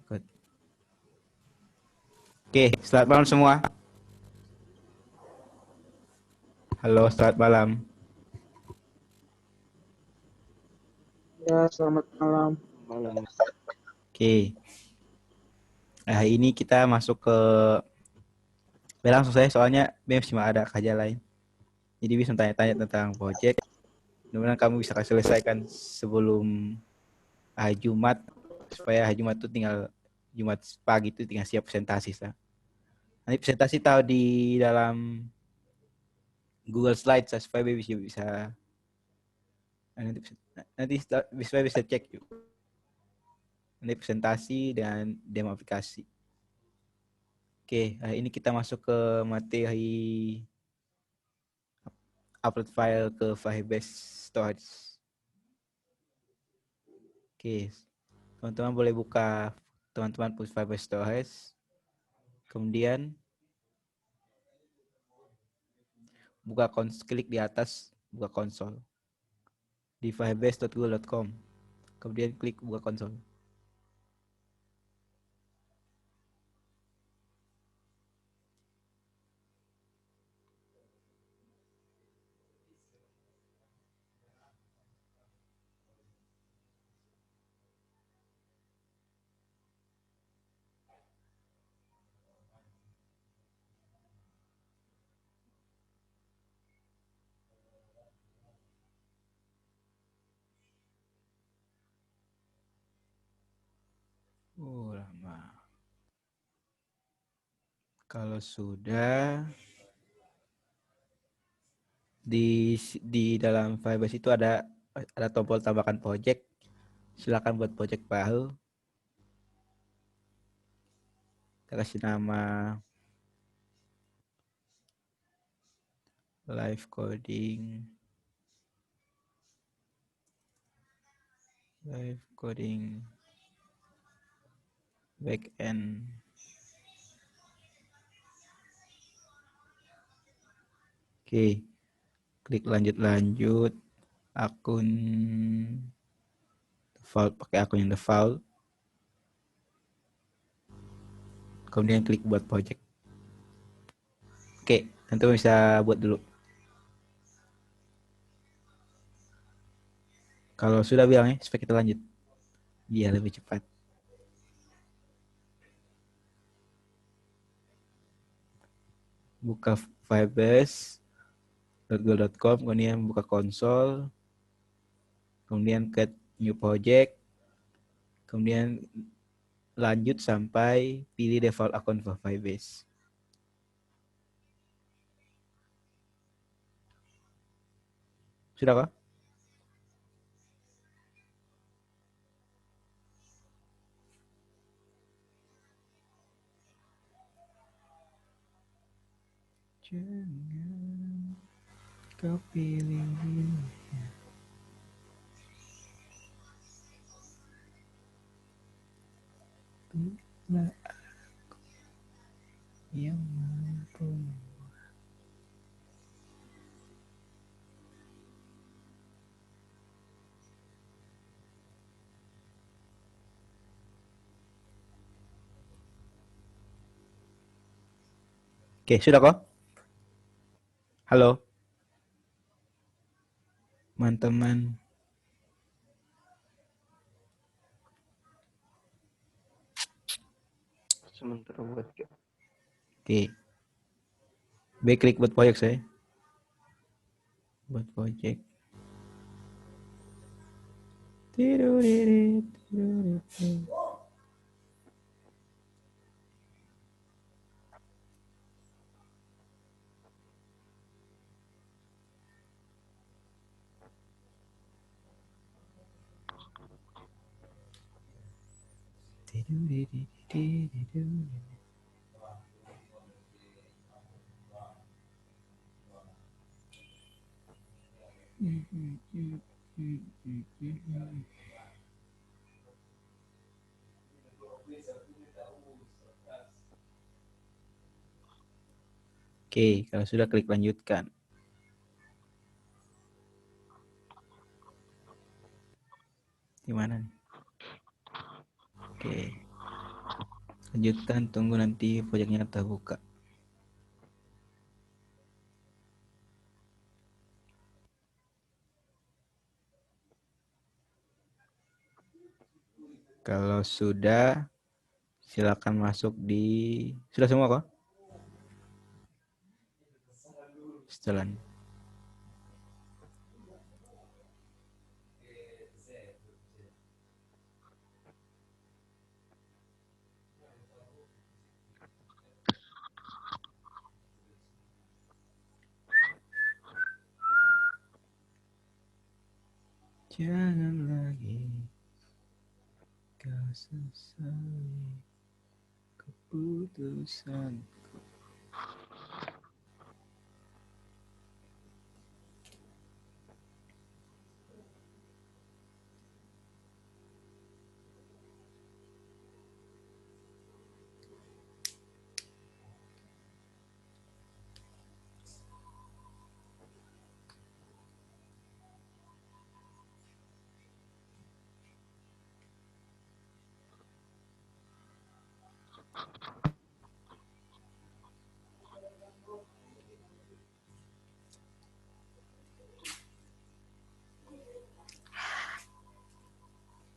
Good. Oke, selamat malam semua. Halo, selamat malam. Ya, selamat malam. Oke, nah ini kita masuk ke langsung saya soalnya BEM cuma ada kerja lain. Jadi bisa tanya-tanya tentang project. Mudah-mudahan kamu bisa selesaikan sebelum hari Jumat supaya hari Jumat itu tinggal Jumat pagi itu tinggal siap presentasi. Nanti presentasi tahu di dalam Google Slides supaya bisa nanti bisa cek yuk. Nanti presentasi dan demo aplikasi. Oke, hari ini kita masuk ke materi upload file ke Firebase Storage. Oke, teman-teman boleh buka Firebase Storage. Kemudian klik di atas, buka konsol di firebase.google.com. Kemudian klik buka konsol. Lama. Kalau sudah di dalam Firebase itu ada tombol tambahkan project. Silakan buat project baru. Kita kasih nama live coding backend. Oke, klik lanjut akun default, pakai akun yang default. Kemudian klik buat project. Oke, tentu bisa buat dulu. Kalau sudah bilang ya, supaya kita lanjut. Biar lebih cepat. Buka firebase.google.com, kemudian buka konsol, kemudian ke new project, kemudian lanjut sampai pilih default account for Firebase. Sudah kah? Jangan kau pilih bila aku yang mampu. Oke, sudah kok? Halo, teman-teman. Sementara buat Oke. Baik, klik buat project saya. Buat project. Oke, kalau sudah klik lanjutkan. Di mana nih? Oke. Lanjutkan, tunggu nanti proyeknya terbuka. Kalau sudah, silakan masuk di... Sudah semua kok? Setelan. Jangan lagi kau sesali keputusan.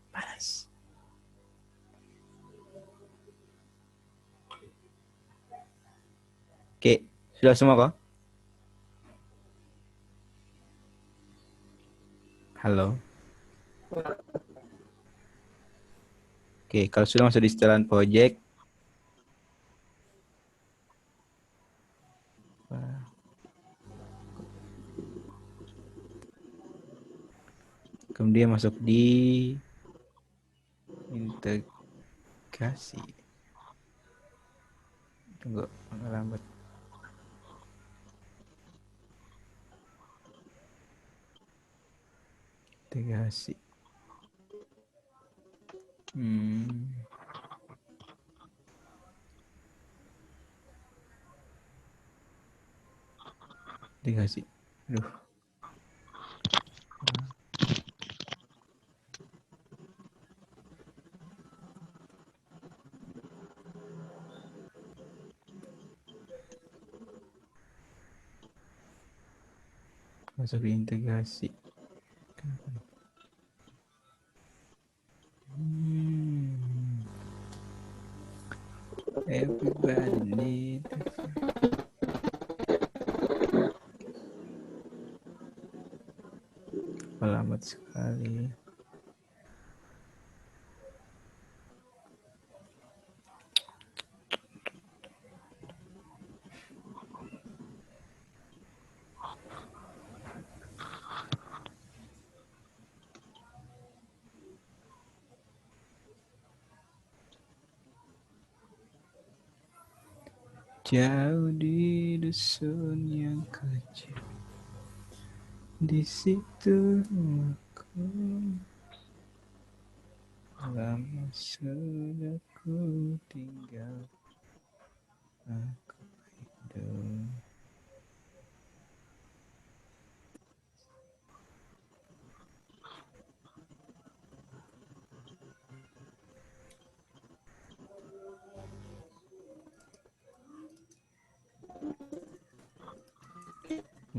Panas. Oke, sudah semua kok? Halo. Oke, kalau sudah masuk di setelan project, kemudian masuk di integrasi. Tunggu, agak lambat. Integrasi. Integrasi. Aduh. Masuk di integrasi. Everybody need lambat sekali. Jauh di dusun yang kecil, di situ aku lama sudah ku tinggal, aku hidup.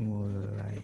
Mulai.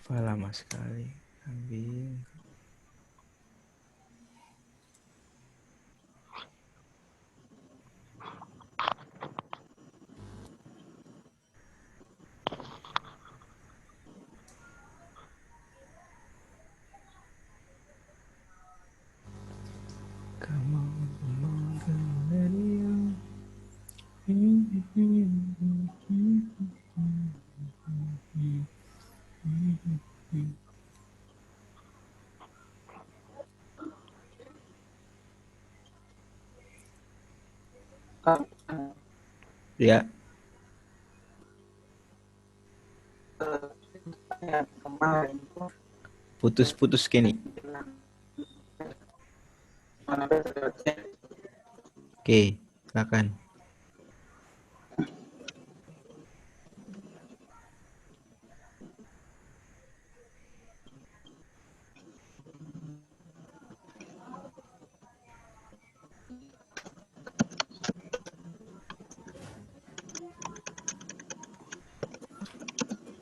File lama sekali. Ambil. Come on, come on, come on, Kak, ya, yang kemarin itu putus-putus Kenny. mana ada Oke, silakan.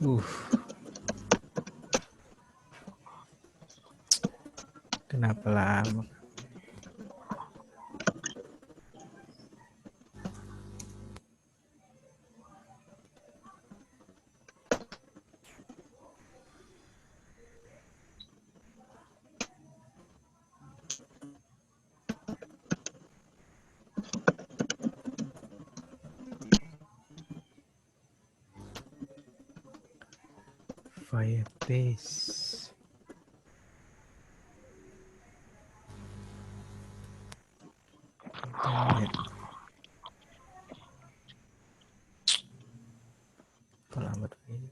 Uh, kenapa lama? Firebase. Internet. Lambat ini.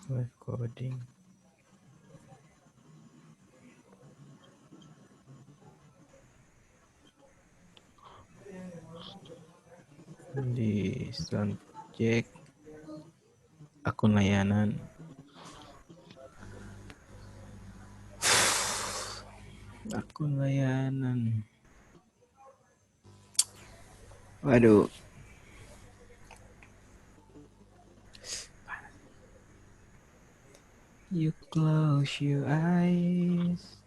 Web coding. Di Stone Project. Akun layanan. Akun layanan. Waduh. You close your eyes.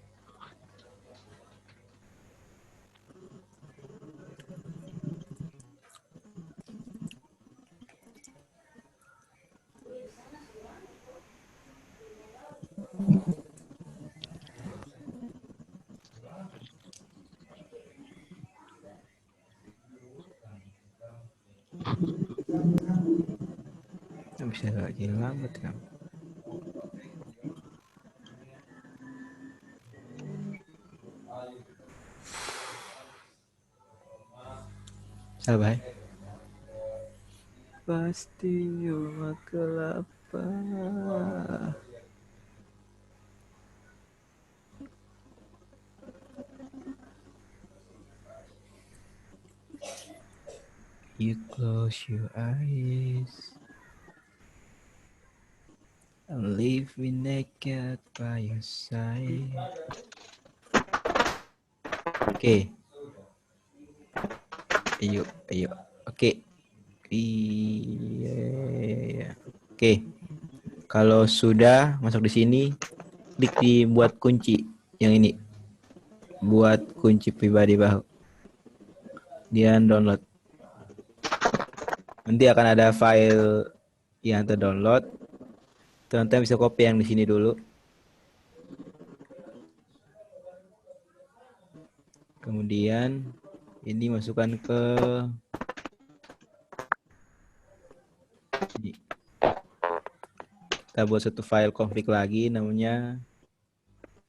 Bisa gak jadi lambat kan? Sabar. Pasti cuma kelapa. You close your eyes and leave me naked by your side. Oke. Ayo. Oke. Iya. Oke. Kalau sudah masuk di sini, klik di buat kunci yang ini. Buat kunci pribadi baru. Dia download. Nanti akan ada file yang terdownload. Teman-teman bisa copy yang di sini dulu. Kemudian ini masukkan ke sini. Kita buat satu file config lagi namanya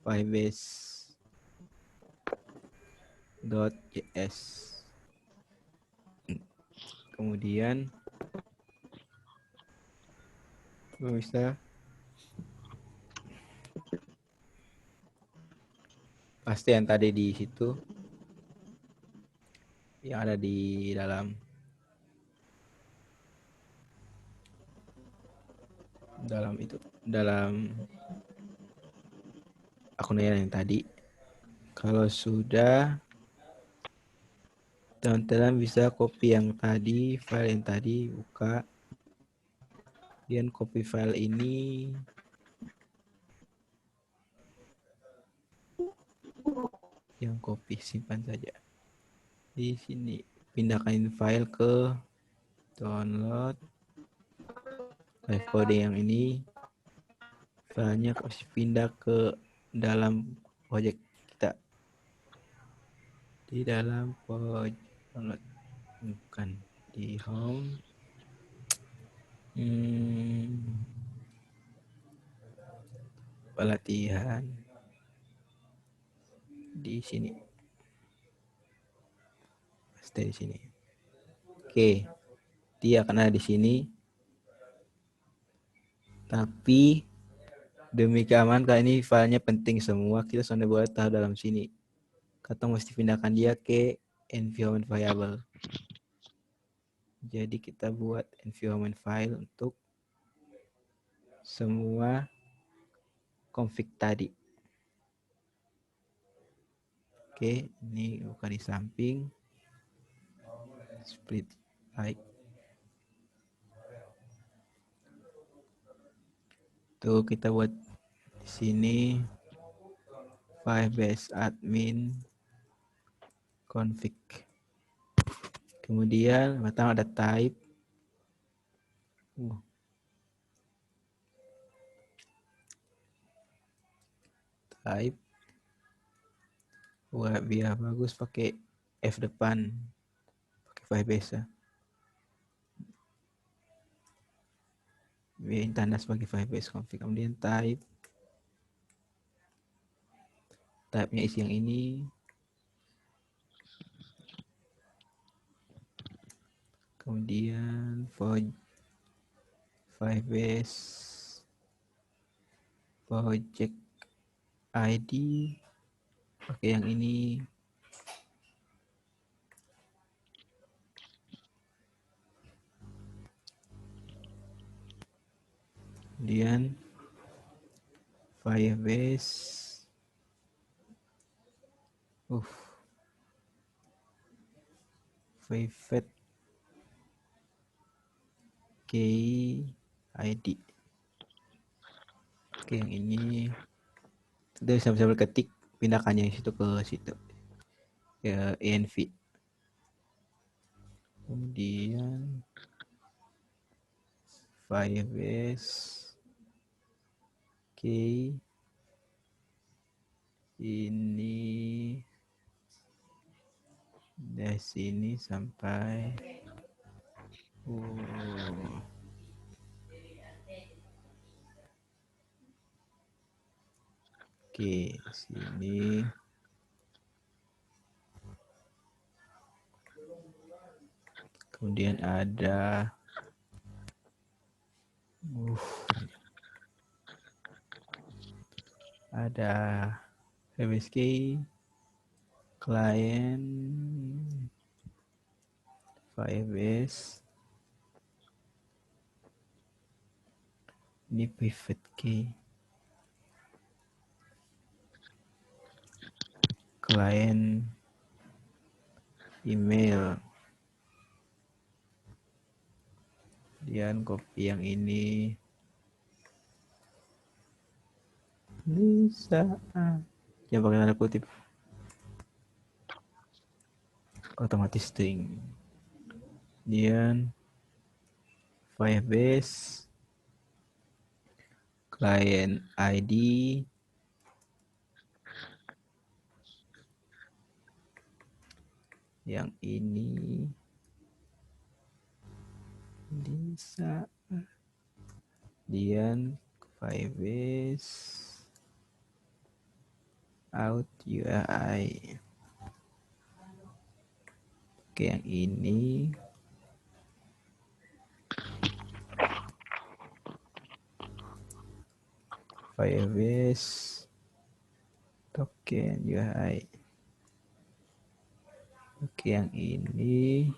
firebase.js. Kemudian bisa pasti yang tadi di situ yang ada di dalam akun yang tadi. Kalau sudah, teman-teman bisa copy yang tadi, file yang tadi, buka. Kemudian copy file ini. Yang copy, simpan saja. Di sini, pindahkan file ke download. Live coding yang ini. Filenya harus pindah ke dalam project kita. Di dalam project download. Bukan di home. Pelatihan di sini. Stay di sini. Oke. Dia akan ada di sini. Tapi demi keamanan ini filenya penting semua, kita sudah buat tahu dalam sini. Kita mesti pindahkan dia ke environment variable. Jadi kita buat environment file untuk semua config tadi. Oke, ini buka di samping. Split like. Tuh kita buat di sini Firebase admin config. Kemudian pertama ada type. Type. Wah, biar bagus pakai F depan. Pakai Firebase ya. Biar tanda sebagai Firebase config. Kemudian type. Type-nya isi yang ini. Kemudian Firebase project ID pakai yang ini. Kemudian Firebase Private key ID. Oke, yang ini sudah bisa ketik, pindahkannya situ ke situ ke env. Kemudian Firebase key ini dari sini sampai Oke, sini. Kemudian ada MSK client Firebase ini private key client email. Kemudian copy yang ini bisa ya pakai tanda kutip otomatis string. Kemudian Firebase client ID yang ini bisa. Kemudian Firebase out URI. Oke, yang ini Firebase token URI. Oke, yang ini.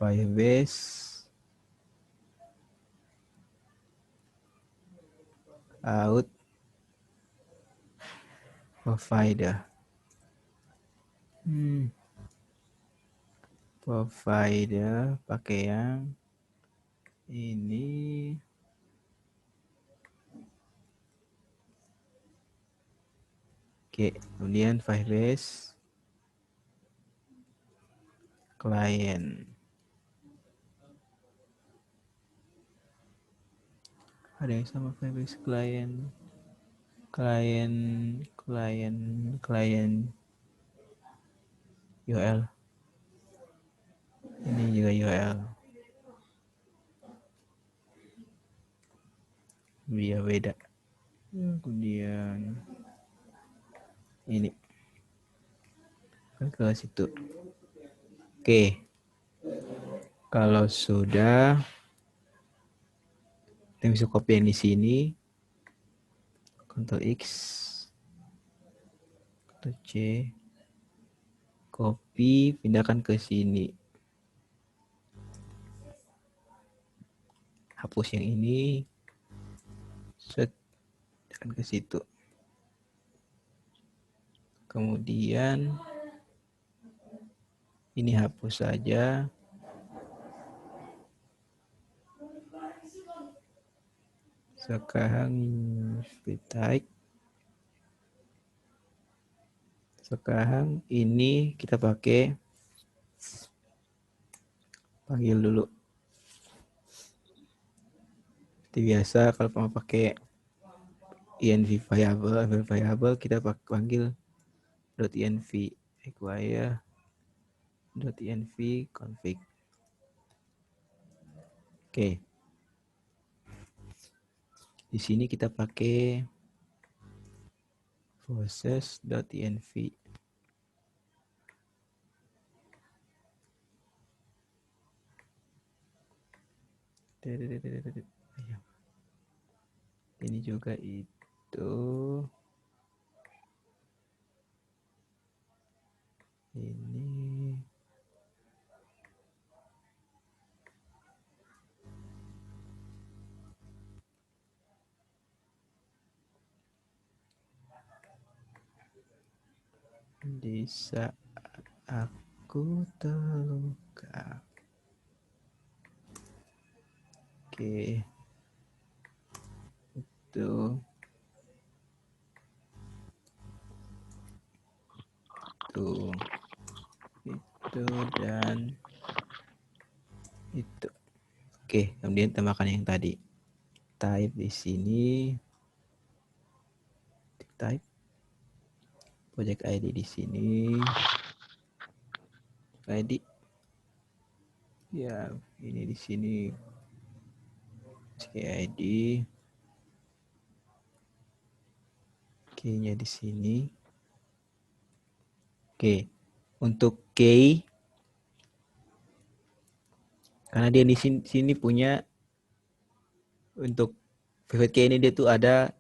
Firebase. Out. Provider. Provider pakai yang ini. Oke, kemudian Firebase client. Ada yang sama Firebase client. Client URL. Ini juga URL. Dia beda. Kemudian ini ke situ. Oke. Kalau sudah, kita bisa copy yang di sini. Ctrl X, Ctrl C, copy, pindahkan ke sini. Hapus yang ini, set, pindahkan ke situ. Kemudian ini hapus saja. Sekarang split type. Sekarang ini kita pakai, panggil dulu. Seperti biasa kalau mau pakai env variable kita panggil .env acquire .env config. Oke. Di sini kita pakai process.env. Ini juga itu. Ini. Di saat aku terluka. Oke. Itu. Tuh. Itu dan itu. Oke, kemudian tambahkan yang tadi. Type di sini. Type. Project ID di sini. ID. Ya, ini di sini. ID. Key-nya di sini. Oke. Untuk key, karena dia di sini punya untuk private key ini dia tuh ada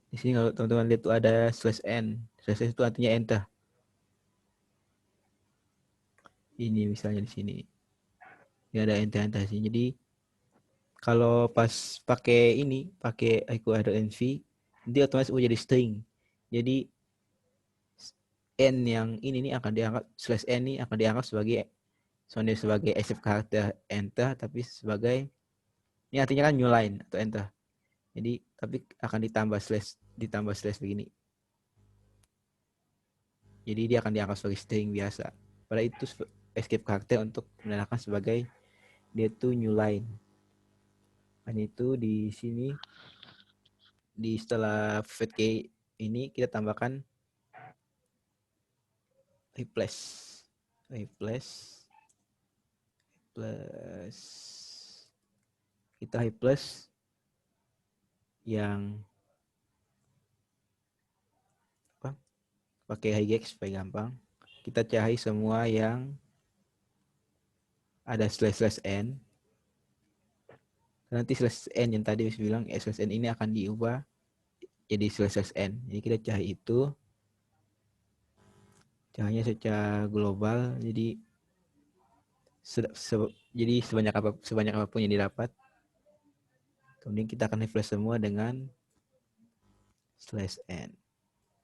di sini, kalau teman-teman lihat tuh ada /n. /n itu artinya enter. Ini misalnya di sini. Ini ada enter sini. Jadi kalau pas pakai ini, pakai IQ.env, dia otomatis menjadi string. Jadi n yang ini nih akan dianggap /n ini akan dianggap sebagai active karakter enter, tapi sebagai ini artinya kan new line atau enter. Jadi tapi akan ditambah slash begini. Jadi dia akan dianggap sebagai string biasa. Pada itu escape karakter untuk menandakan sebagai dia tuh new line. Hanya itu di sini di setelah private key ini kita tambahkan replace kita replace yang apa? Pakai higex supaya gampang. Kita cari semua yang ada /n. Nanti /n yang tadi bisa bilang /n ini akan diubah jadi slash n. Jadi kita cari itu caranya secara global. Jadi sebanyak apapun yang didapat. Kemudian kita akan refresh semua dengan slash n,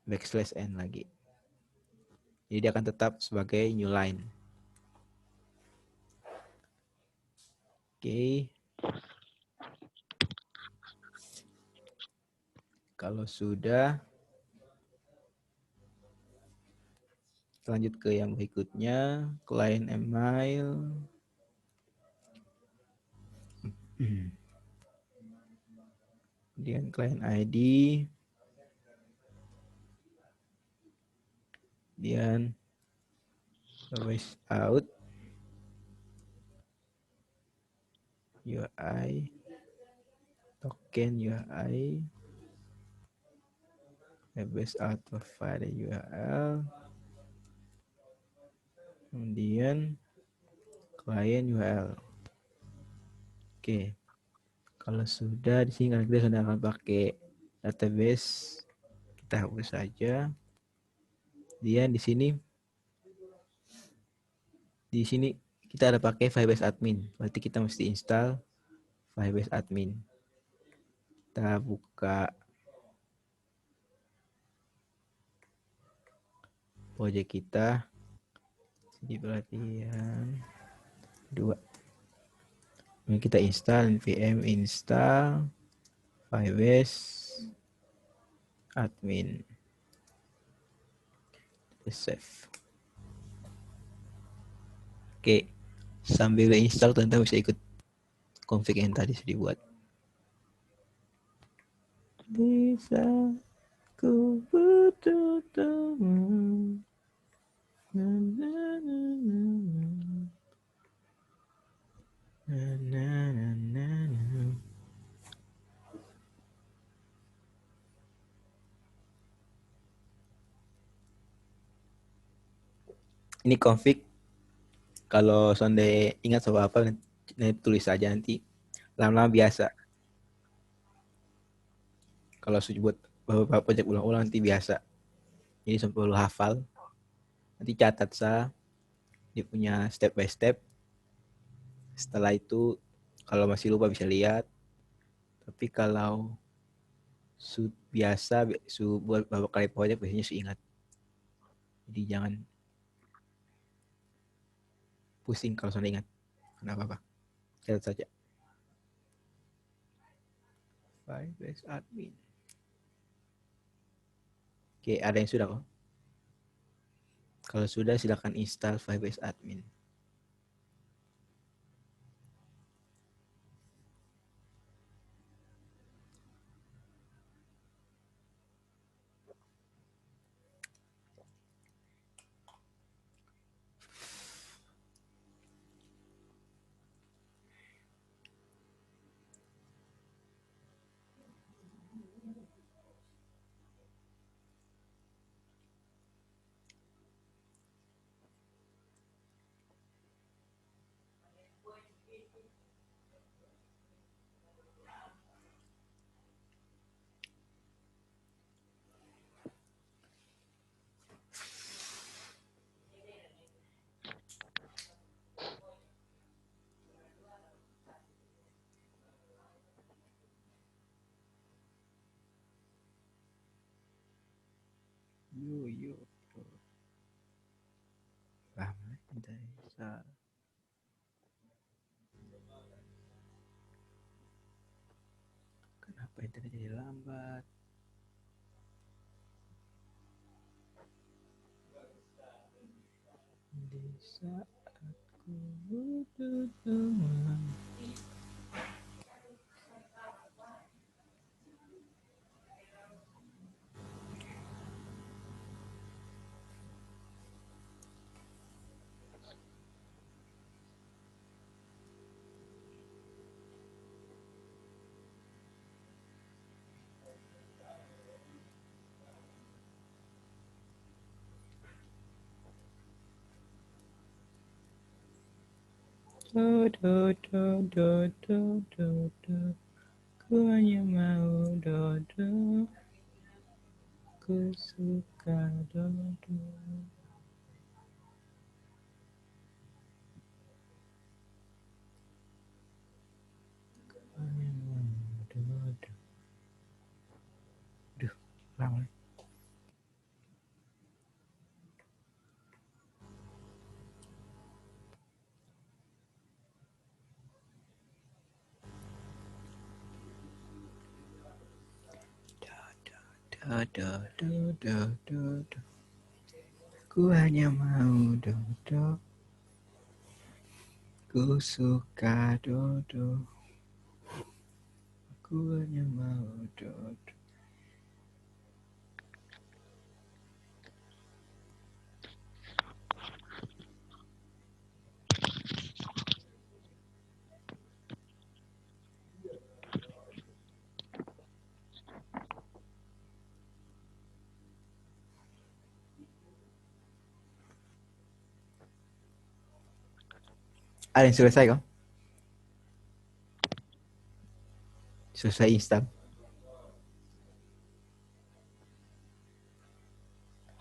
backslash n lagi. Jadi dia akan tetap sebagai new line. Oke. Kalau sudah, lanjut ke yang berikutnya, client email. Kemudian client ID. Kemudian service out. UI. Token UI. Service out provider URL. Kemudian client URL. Oke. Kalau sudah di sini kita sudah akan pakai database, kita hapus saja. Kemudian di sini kita ada pakai Firebase admin. Berarti kita mesti install Firebase admin. Kita buka project kita. Jadi pelatihan 2. Ini kita install npm install Firebase admin. Save. Oke, sambil install teman-teman bisa ikut config yang tadi sudah dibuat. Bisa ku butuh teman. Ini config. Kalau sonde ingat soal apa, nanti tulis saja nanti. Lama-lama biasa. Kalau buat beberapa project ulang-ulang nanti biasa. Jadi sampai perlu hafal. Nanti catat dia punya step by step. Setelah itu kalau masih lupa bisa lihat. Tapi kalau biasa buat beberapa kali project biasanya ingat. Jadi jangan pusing kalau sudah ingat. Kenapa apa? Catat saja. Firebase admin. Oke, ada yang sudah kok? Kalau sudah silakan install Firebase admin. Yuk. Lama Desa. Kenapa internet jadi lambat? Di saat ku butuh teman. Do. Ku hanya mau do. Ku suka dodo. Dodo. Duh, lama. Dodo, dodo, dodo. Ku hanya mau dodo. Ku suka dodo. Ku hanya mau dodo. Ada yang selesai kok? Selesai instan.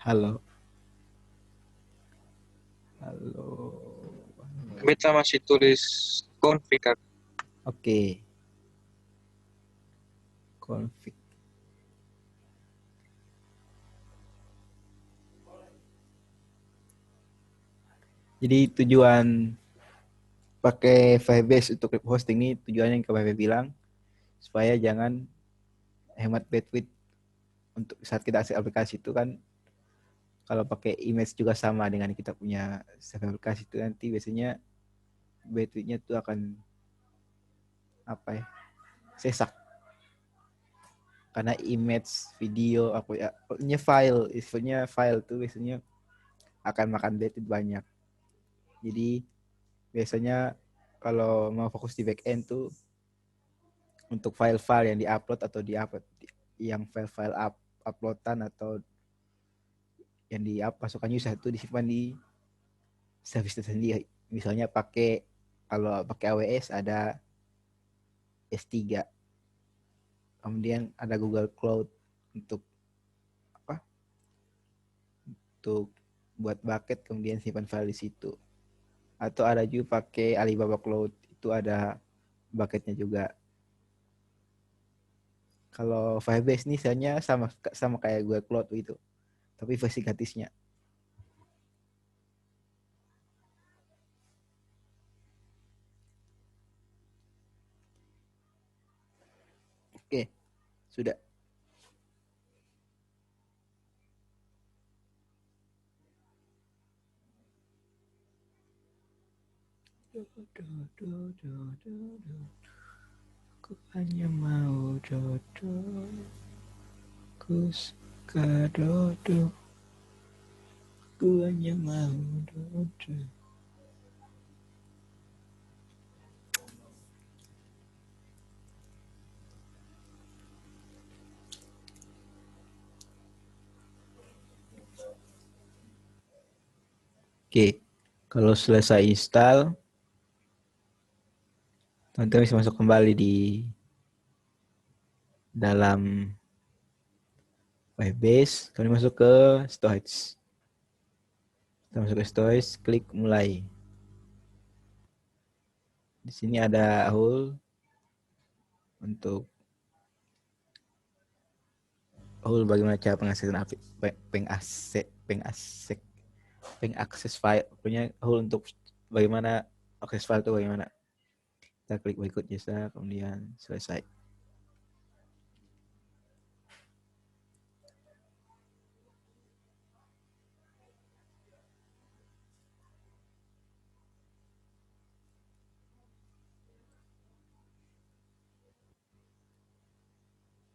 Halo. Halo. Kita masih tulis config. Oke. Config. Jadi tujuan pakai Firebase untuk web hosting ini tujuannya yang Bapak bilang supaya jangan hemat bandwidth untuk saat kita akses aplikasi itu kan kalau pakai image juga sama dengan kita punya aplikasi itu nanti biasanya bandwidthnya itu akan apa ya sesak karena image video apa ya punya file tuh biasanya akan makan bandwidth banyak. Jadi biasanya kalau mau fokus di backend tuh untuk file-file yang diupload atau diupload yang file-file uploadan atau yang di pasukan user itu disimpan di service tersendiri. Misalnya kalau pakai AWS ada S3, kemudian ada Google Cloud untuk apa? Untuk buat bucket kemudian simpan file di situ. Atau ada juga pakai Alibaba Cloud itu ada bucketnya juga. Kalau Firebase ini misalnya sama kayak Google Cloud itu, tapi versi gratisnya. Oke, sudah. Ku hanya mau dodo. Ku suka dodo. Ku hanya mau dodo. Oke, kalau selesai install, teman-teman bisa masuk kembali di dalam Firebase. Kalian masuk ke storage. Kita masuk ke storage, klik mulai. Di sini ada hole untuk bagaimana cara pengakses file. Punya hole untuk bagaimana akses file itu bagaimana. Kita klik berikut jasa, kemudian selesai.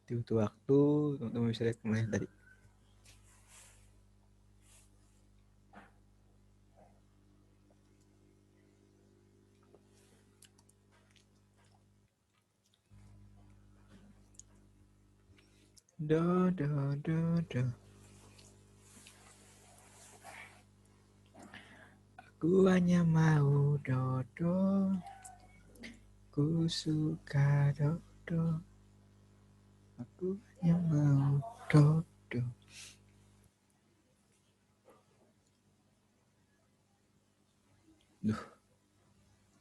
Itu waktu teman-teman bisa lihat kemarin tadi. Do do do do. Aku hanya mau dodo. Ku suka dodo. Aku hanya mau dodo.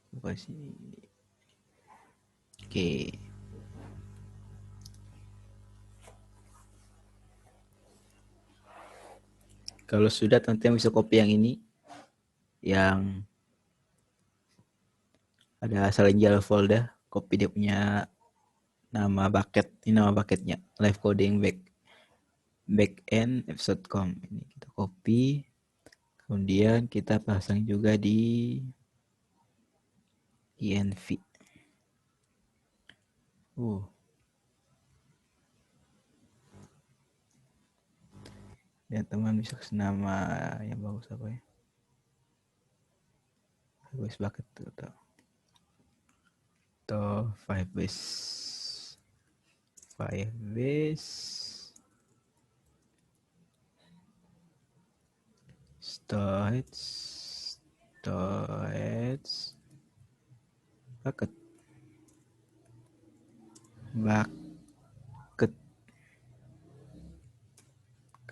Buka sini. Oke. Kalau sudah, teman-teman bisa copy yang ini, yang ada Selenium folder, copy dia punya nama bucket, ini nama bucketnya, live coding backend episode.com. Ini kita copy, kemudian kita pasang juga di env. Dan teman bisa kasih nama yang bagus apa ya? Bagus bucket atau Firebase storage bucket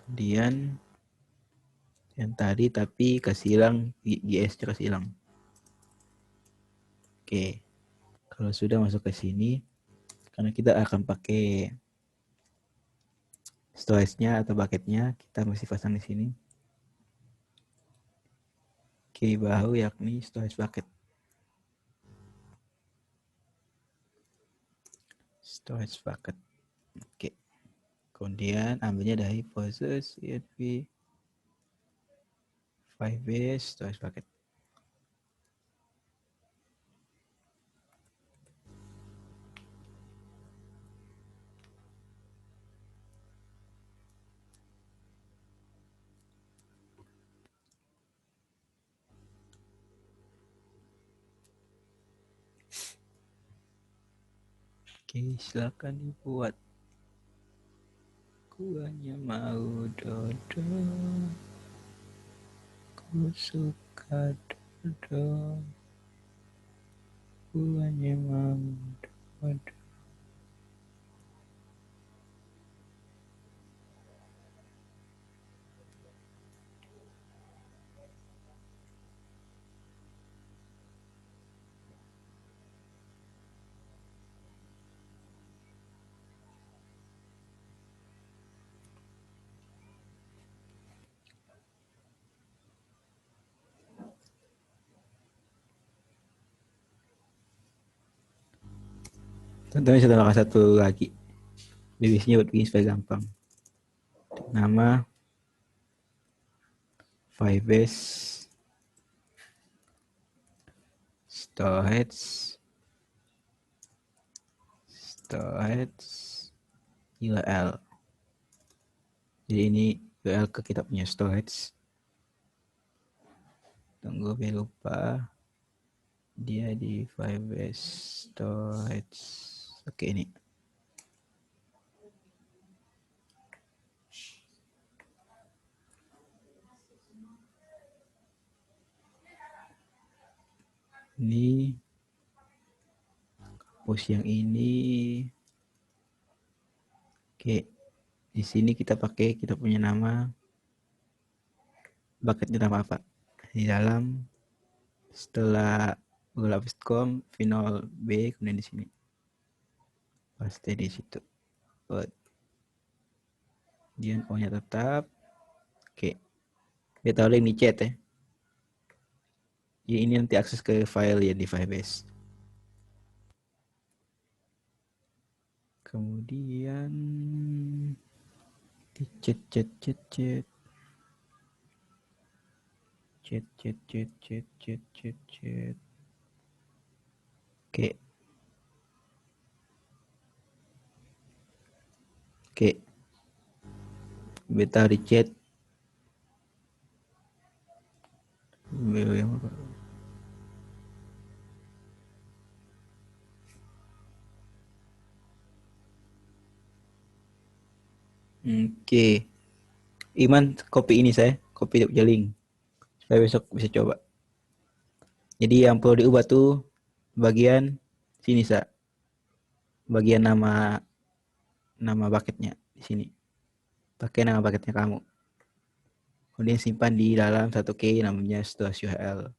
kemudian yang tadi tapi kasih hilang GS kasih hilang. Oke, kalau sudah masuk ke sini, karena kita akan pakai storage-nya atau bucketnya, kita mesti pasang di sini. Oke, baru yakni storage bucket. Oke, kemudian ambilnya dari process env Firebase storage bucket. Oke, silakan dibuat. Ku hanya mau dodo, ku suka dodo, ku hanya mau dodo. Tentunya saya tambahkan satu lagi. Biasanya buat bikin supaya gampang. Nama Firebase storage URL. Jadi ini URL ke kita punya storage. Tunggu, biar lupa. Dia di Firebase storage. Oke, ini. Ini hapus yang ini. Oke, di sini kita pakai kita punya nama bucketnya nama apa? Di dalam setelah google.com final B, kemudian di sini pasti di situ. Kemudian O-nya tetap. Oke, dia tahu ini chat ya. Jadi ini nanti akses ke file ya di Firebase. Kemudian di chat. Oke. Beta di chat. Oke. Iman, copy ini saya, copy link supaya besok bisa coba. Jadi yang perlu diubah tuh bagian sini sa, bagian nama bucketnya di sini. Pakai nama bucketnya kamu. Kemudian simpan di dalam 1K namanya storage URL.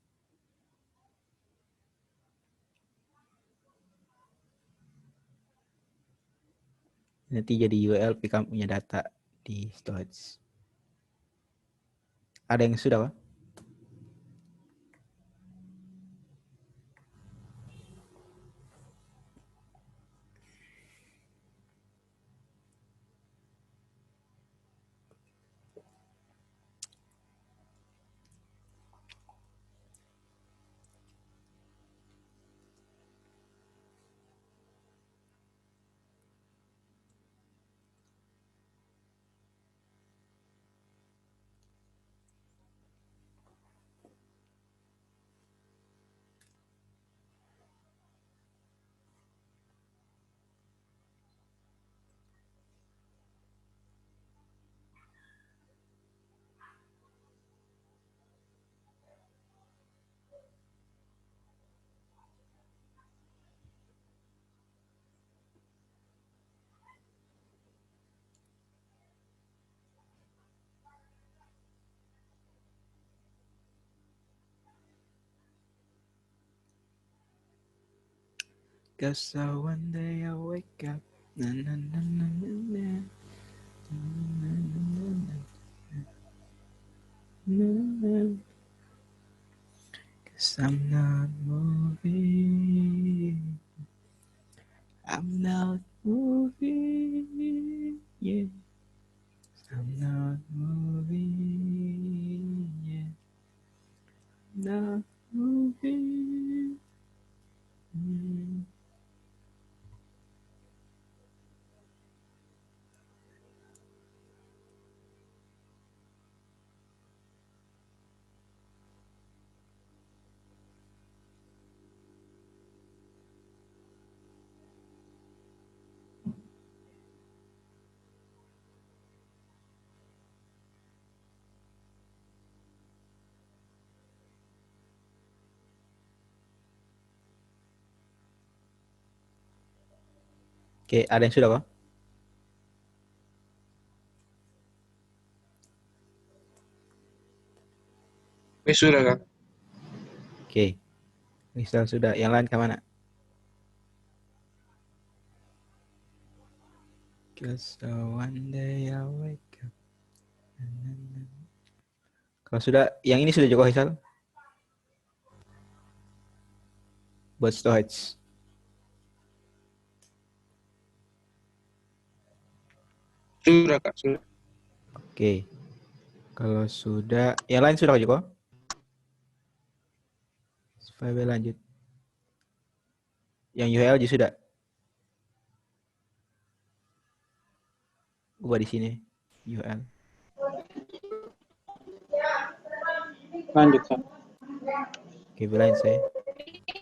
Nanti jadi URL kamu punya data di storage. Ada yang sudah, Pak? Cause one day I wake up. Na, na, na, na, na, na. Na, na, na, na, na, na. Cause I'm not moving. I'm not moving. Yeah. I'm not moving. Yeah. Not moving. Mm. Oke, ada yang sudah, Pak? Ini sudah Kak. Oke, misal sudah. Yang lain ke mana? Cause one day I wake up. Kalau sudah, yang ini sudah cukup, Hisal? Buat storage. Sudah Kak, sudah. Oke. Kalau sudah, yang lain sudah cukup? Supaya lanjut. Yang URL juga sudah. Ubah di sini URL. Lanjut, Kak. Oke, belain saya.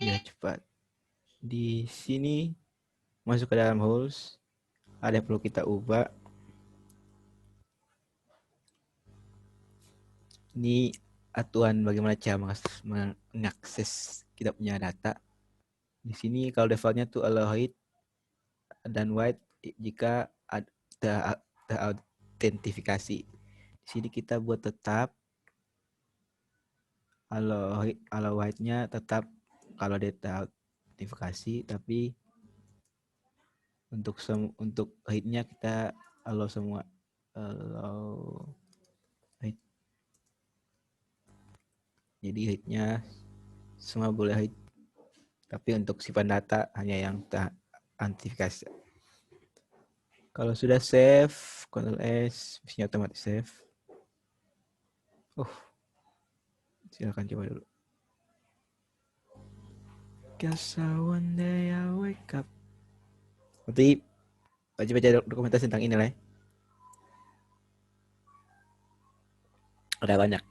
Biar cepat. Di sini masuk ke dalam host. Ada yang perlu kita ubah. Ini aturan bagaimana cara mengakses kita punya data. Di sini kalau defaultnya tuh allow height dan wide jika terautentikasi. Di sini kita buat tetap allow wide-nya tetap kalau data autentikasi, tapi untuk height-nya kita allow semua. Allow height. Jadi height-nya semua boleh height. Tapi untuk simpan data hanya yang terautentikasi. Kalau sudah save, Ctrl S, mesinnya otomatis save. Silakan coba dulu. Cause one day I wake up. Nanti baca-baca dokumentasi tentang ini lah ya. Ada banyak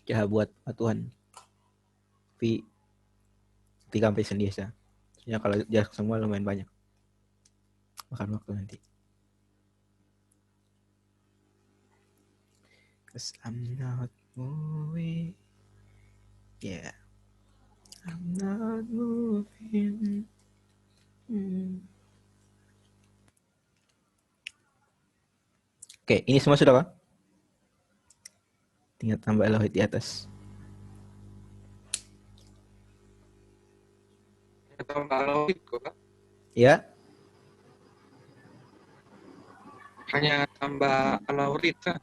cara buat aturan. Tapi 3 sampai sendiri saja. Maksudnya kalau jarak semua lumayan banyak. Makan waktu nanti. Cause I'm not moving. Yeah. I'm not moving. Oke, ini semua sudah, Pak? Tinggal tambah allow height di atas. Tambah allow height kok Kak. Ya. hanya tambah alaurit kan.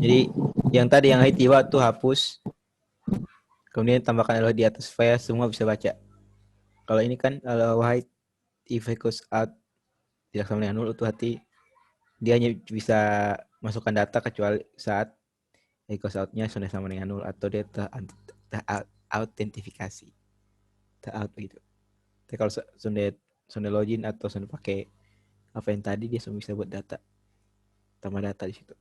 Jadi yang tadi yang tiba tuh hapus, kemudian tambahkan allow di atas file, semua bisa baca. Kalau ini kan allow hide if equals out tidak sama dengan null, itu hati dia hanya bisa masukkan data kecuali saat equals out-nya sudah sama dengan null atau dia terautentifikasi, terout gitu. Tapi kalau sudah login atau sudah pakai apa yang tadi, dia semua bisa buat data, tambah data di situ.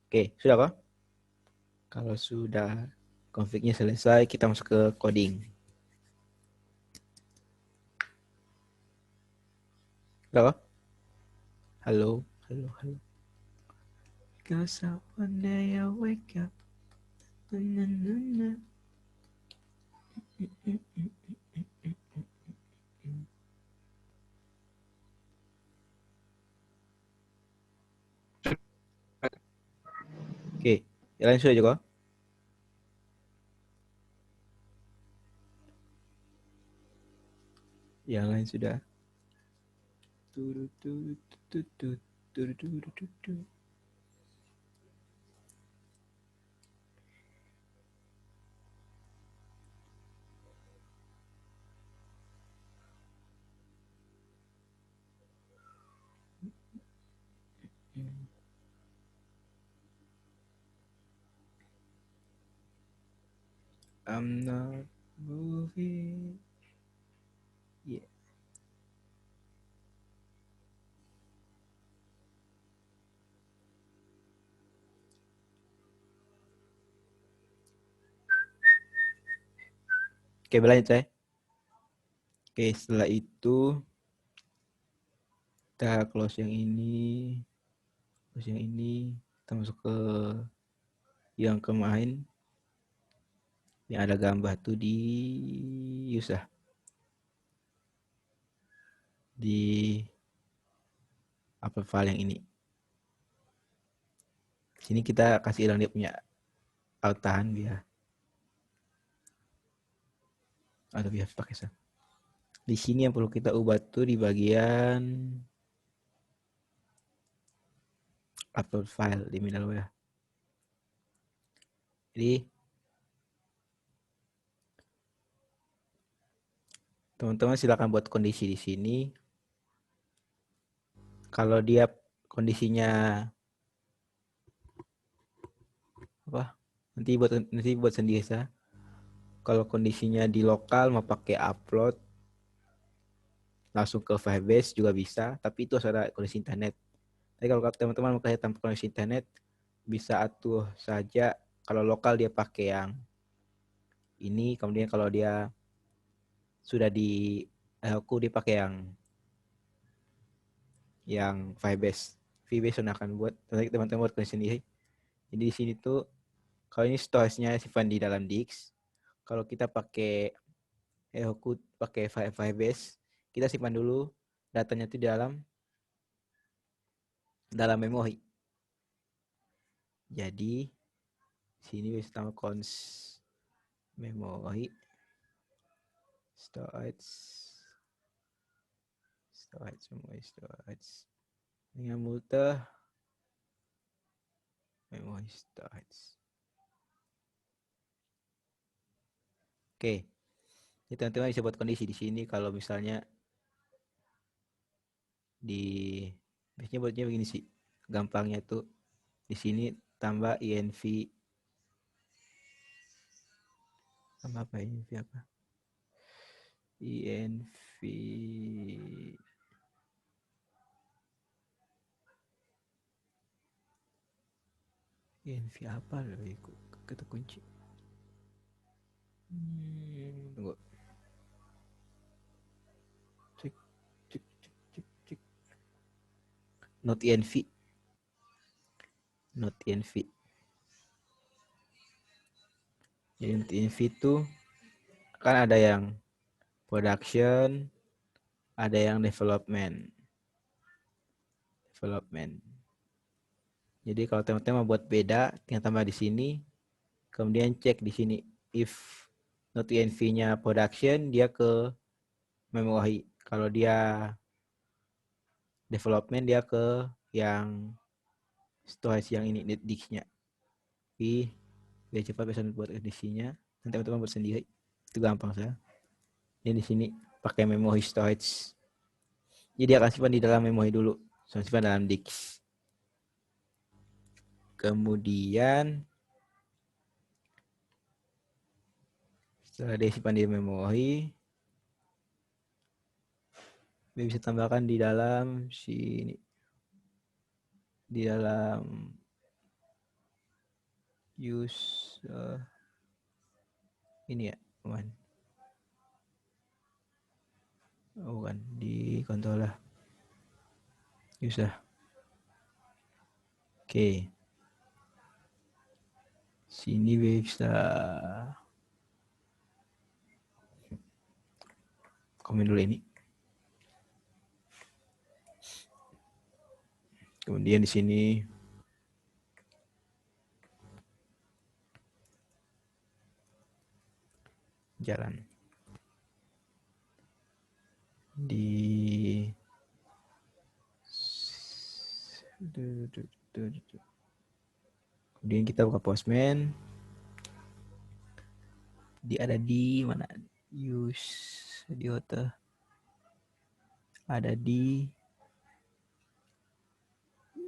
Oke, sudah kok? Kalau sudah config-nya selesai, kita masuk ke coding. Sudah kok? Halo. Because one day I wake up. Oke, jalan sudah juga. Yang lain sudah. I'm not moving. Yeah. Oke, berlanjut saya. Oke, setelah itu kita close yang ini, kita masuk ke yang kemarin yang ada gambar tuh di user, di upload file yang ini. Sini kita kasih hilang dia punya alt tahan biar ada biar pakai sah. Di sini yang perlu kita ubah tuh di bagian upload file di middleware. Jadi teman-teman silakan buat kondisi di sini. Kalau dia kondisinya apa? Nanti buat sendiri sah. Kalau kondisinya di lokal mau pakai upload langsung ke Firebase juga bisa, tapi itu harus ada koneksi internet. Tapi kalau teman-teman mau tanpa koneksi internet, bisa atur saja. Kalau lokal dia pakai yang ini, kemudian kalau dia sudah di aku dia pakai yang Firebase. Firebase akan buat teman-teman buat koneksi sendiri. Jadi di sini tuh kalau ini storage-nya simpan di dalam disk. Kalau kita pakai Heroku pakai Firebase, kita simpan dulu datanya itu di dalam memori. Jadi sini bisa tambah cons memori storage dengan multi memory storage. Oke, jadi teman-teman bisa buat kondisi di sini. Kalau misalnya biasanya buatnya begini sih, gampangnya tuh di sini tambah env tambah apa env apa env apa loh itu kata kunci. Tunggu. Cek. Not env. Jadi not env itu kan ada yang production, ada yang development. Jadi kalau teman-teman buat beda, tinggal tambah di sini, kemudian cek di sini if not env-nya production, dia ke memory. Kalau dia development dia ke yang storage yang ini disknya. Tapi biar cepat bisa buat edisinya. Nanti teman-teman buat sendiri. Itu gampang saya. Jadi di sini pakai memory storage. Jadi akan simpan di dalam memory dulu. Simpan dalam disk. Kemudian setelah dia simpan di memory, dia bisa tambahkan di dalam sini. Di dalam use ini ya, teman. Oh kan di controller. User. Oke. Sini bisa komen dulu ini. Kemudian di sini jalan. Di kemudian kita buka Postman. Dia ada di mana? Use di hotel. Ada di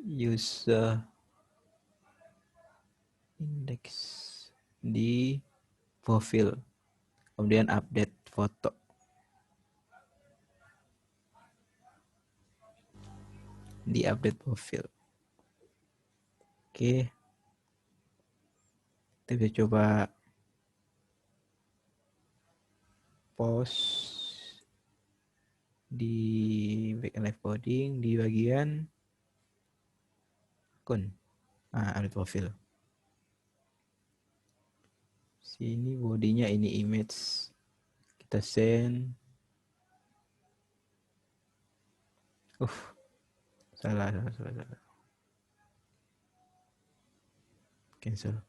user index di profil. Kemudian update foto. Di update profil. Oke. Kita bisa coba post di back and live coding di bagian akun. Update profil. Sini bodinya ini image. Kita send. Salah. Cancel.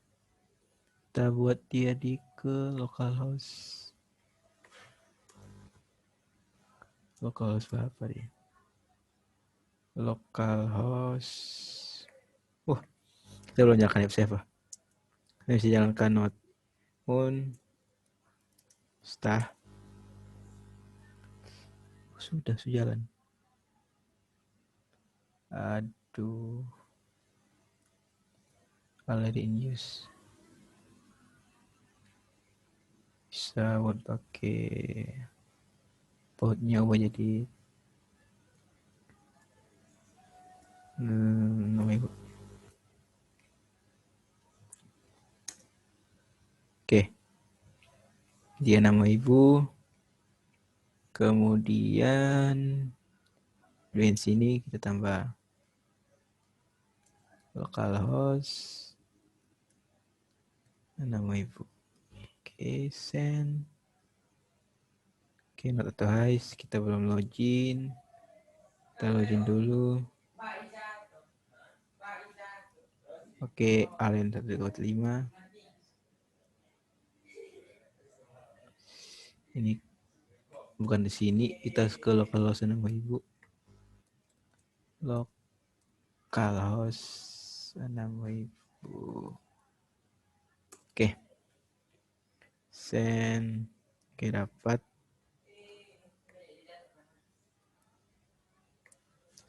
Kita buat dia di ke localhost. Localhost berapa dia? Localhost. Kita belum nyalakan F-Save. Kita bisa jalankan note on start. Sudah sejalan. Aduh. Already in use. Bisa buat pakai portnya ubah jadi namanya. Oke. Dia nama ibu. Kemudian di sini kita tambah localhost nama ibu. Oke, send. Oke, not authorized. Kita belum login. Kita login dulu. Oke, Allen 125. Ini bukan di sini, kita ke localhost nama ibu. Localhost nama ibu. Oke. Send. Oke, dapat.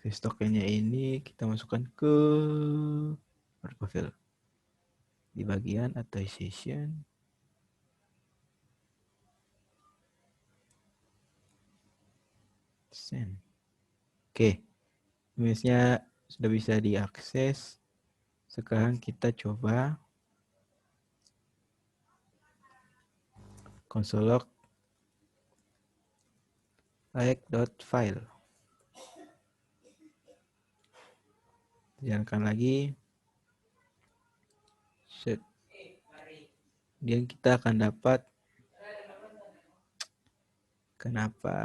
Tokennya ini kita masukkan ke profil. Di bagian authorization. Send. Oke. Image-nya sudah bisa diakses. Sekarang kita coba console log like.file. Jalankan lagi. Set. Kemudian kita akan dapat kenapa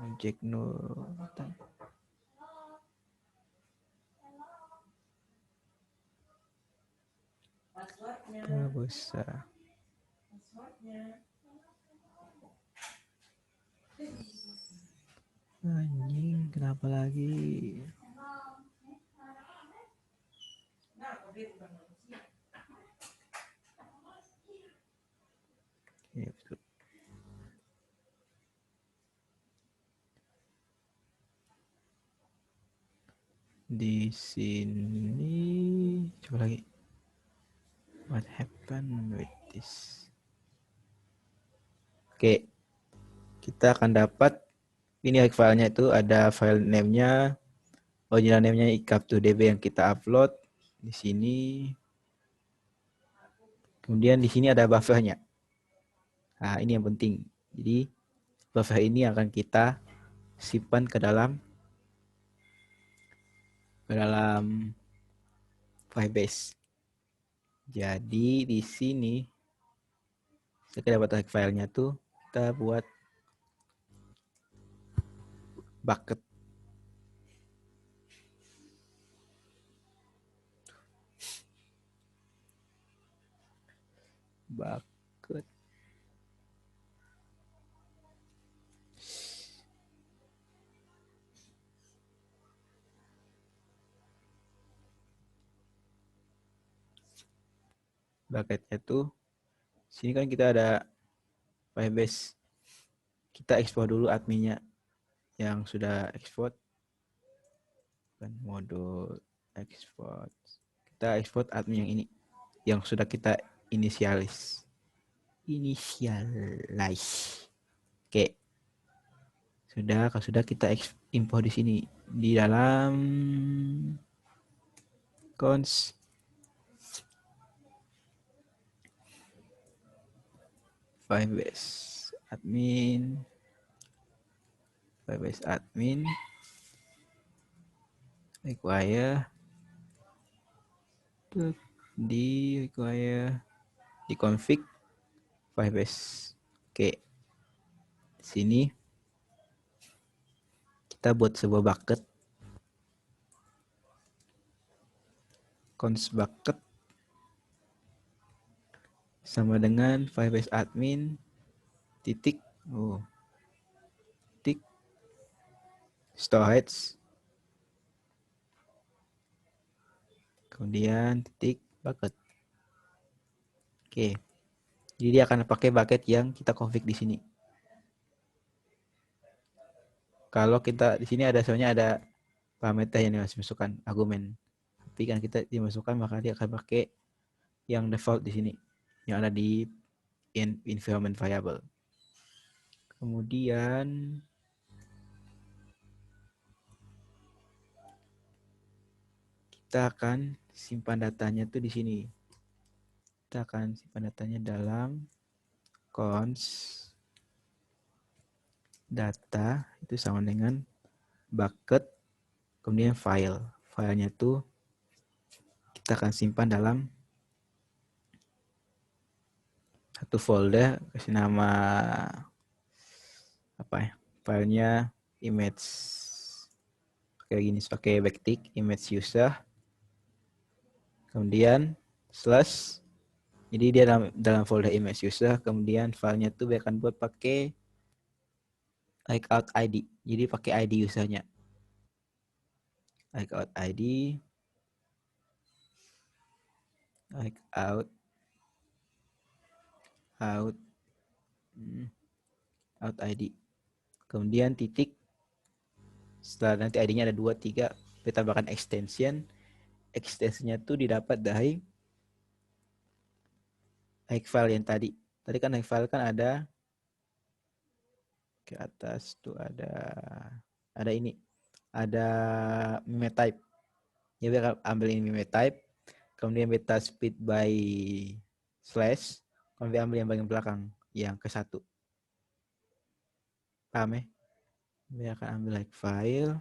objek null besar. Anjing. kenapa lagi? Ya, betul. Di sini coba lagi. What happened with this? Oke, kita akan dapat ini filenya itu ada file name-nya, original name-nya icap2db yang kita upload di sini. Kemudian di sini ada buffernya. Nah, ini yang penting. Jadi buffer ini akan kita simpan ke dalam Firebase. Jadi di sini kita dapat filenya tuh kita buat bucket. Bucket. Bucketnya tuh sini kan kita ada Firebase. Kita ekspor dulu adminnya yang sudah ekspor. Kan modul export. Kita ekspor admin yang ini yang sudah kita initialize. Oke. Kalau sudah kita import di sini di dalam cons Firebase admin require di config Firebase. Oke. Di sini kita buat sebuah bucket cons bucket sama dengan Firebase admin titik storage kemudian titik bucket. Oke. Jadi dia akan pakai bucket yang kita config di sini. Kalau kita di sini soalnya ada parameter yang harus masukkan argumen. Tapi kan kita dimasukkan maka dia akan pakai yang default di sini yang ada di environment variable. Kemudian kita akan simpan datanya tuh di sini. Kita akan simpan datanya dalam cons data itu sama dengan bucket kemudian filenya tuh kita akan simpan dalam satu folder, kasih nama apa ya, filenya image kayak gini, pakai backtick image user kemudian slash, jadi dia dalam folder image user, kemudian filenya tuh akan buat pakai Layout ID. Jadi pakai ID usernya. Layout ID. Layout. Out ID. Kemudian titik. Setelah nanti ID-nya ada 2, 3. Kita tambahkan extension. Extensionnya tuh didapat dari file yang tadi. Tadi kan file kan ada ke atas tuh ada ini, ada meme type. Jadi kita ambil ini meme type, kemudian beta split by slash, kemudian ambil yang bagian belakang yang ke 1. Paham ya? Dia akan ambil file,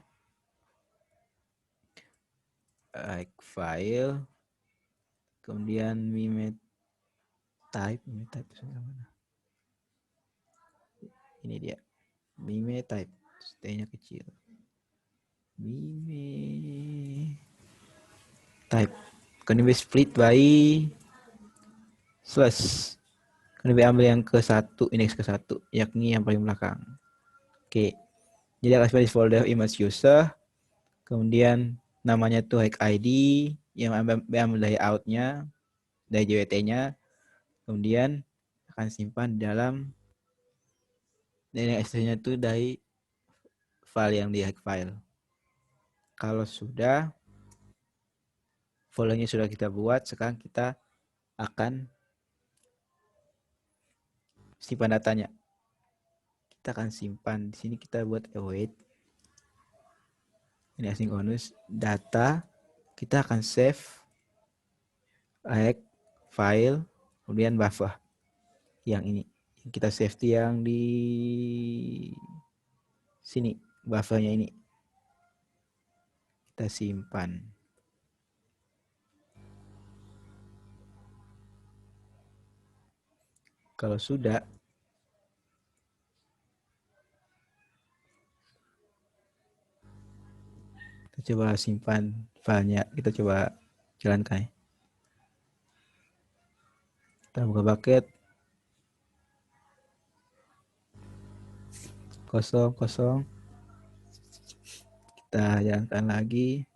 kemudian meme type sebelah mana? Ini dia. Meme type, T-nya kecil. Meme type. Kemudian split by slash. Kemudian ambil yang ke 1, indeks ke 1, yakni yang paling belakang. Oke. Jadi akan simpan di folder image user. Kemudian namanya tuh hack ID yang ambil dari out-nya, dari JWT-nya. Kemudian akan simpan di dalam, dan yang nya tuh dari file yang di hack file. Kalau sudah, foldernya sudah kita buat, sekarang kita akan simpan datanya. Kita akan simpan di sini, kita buat await. Ini asynchronous data, kita akan save hack file, kemudian buffer yang ini. Kita save yang di sini, buffernya ini. Kita simpan. Kalau sudah, kita coba simpan filenya, kita coba jalankan. Kita buka bucket, kosong. Kita jalankan lagi.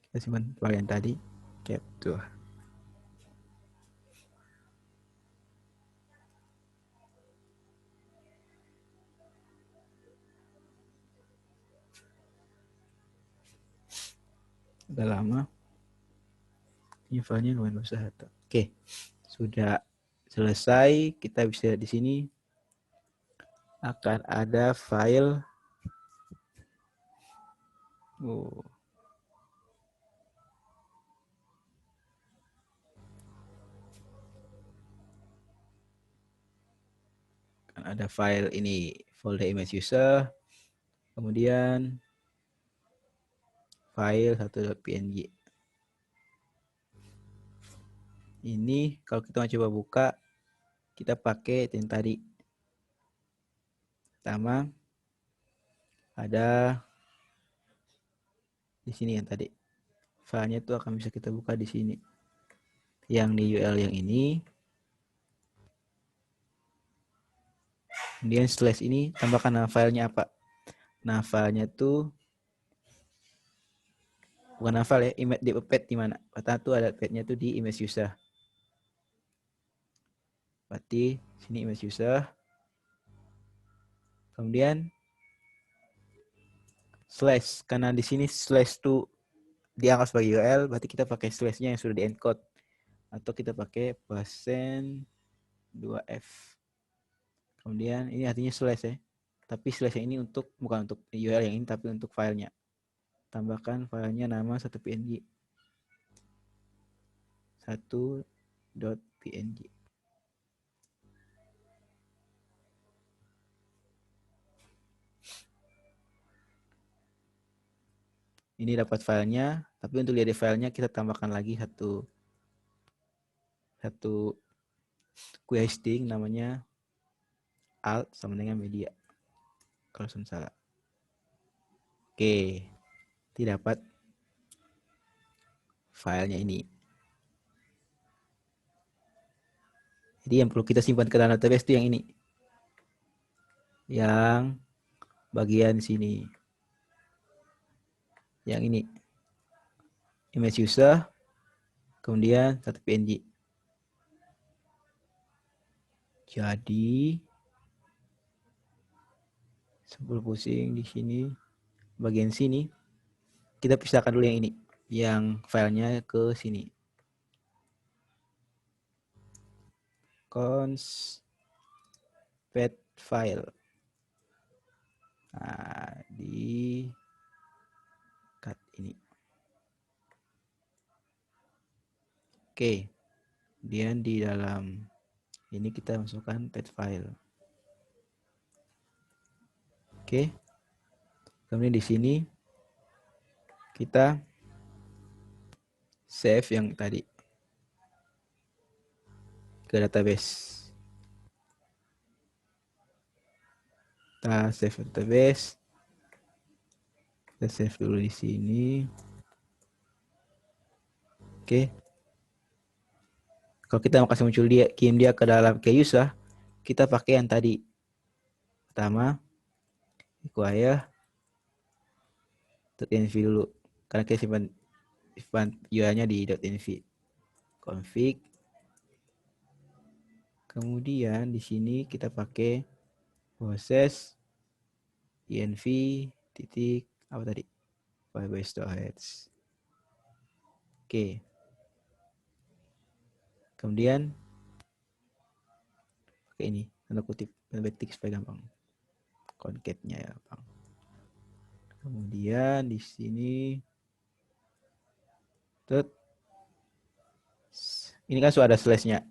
Kita simpan file yang tadi. Capture. Udah lama. Ini filenya lumayan besar. Oke, sudah selesai. Kita bisa lihat di sini akan ada file. Akan ada file ini, folder image user. Kemudian file 1.png. Ini kalau kita mau coba buka, kita pakai yang tadi. Pertama ada di sini yang tadi. Filenya itu akan bisa kita buka di sini. Yang di URL yang ini. Kemudian slash ini tambahkan nama filenya apa. Nah, filenya itu bukan nama file ya, image di pet di mana? Pertama tuh ada petnya tuh di image user. Berarti sini image user. Kemudian slash, karena di sini slash itu dianggap sebagai URL, berarti kita pakai slashnya yang sudah di encode, atau kita pakai %2f. Kemudian ini artinya slash ya, tapi slash yang ini bukan untuk URL yang ini, tapi untuk filenya. Tambahkan filenya nama 1.png. 1.png. Ini dapat filenya, tapi untuk lihat di filenya kita tambahkan lagi satu query string namanya alt sama dengan media. Kalau salah. Oke, tidak dapat filenya ini. Jadi yang perlu kita simpan ke dalam database itu yang ini. Yang bagian sini. Yang ini. Image user. Kemudian 1.png. Jadi sebelum pusing di sini, bagian sini, kita pisahkan dulu yang ini, yang filenya ke sini. Cons pet file. Nah, di cut ini. Oke. Kemudian di dalam ini kita masukkan pet file. Oke. Kemudian di sini kita save yang tadi ke database. Kita save database. Kita save dulu di sini. Oke. Kalau kita mau kasih muncul kirim dia ke dalam ke user, kita pakai yang tadi. Pertama, require .env dulu karena kita simpan UI-nya di .env. Config. Kemudian di sini kita pakai proses env titik apa tadi? Firebase storage. Oke. Kemudian pakai ini tanda kutip tanda backtick supaya gampang. Concat-nya ya, Bang. Kemudian di sini ini kan sudah ada slash-nya.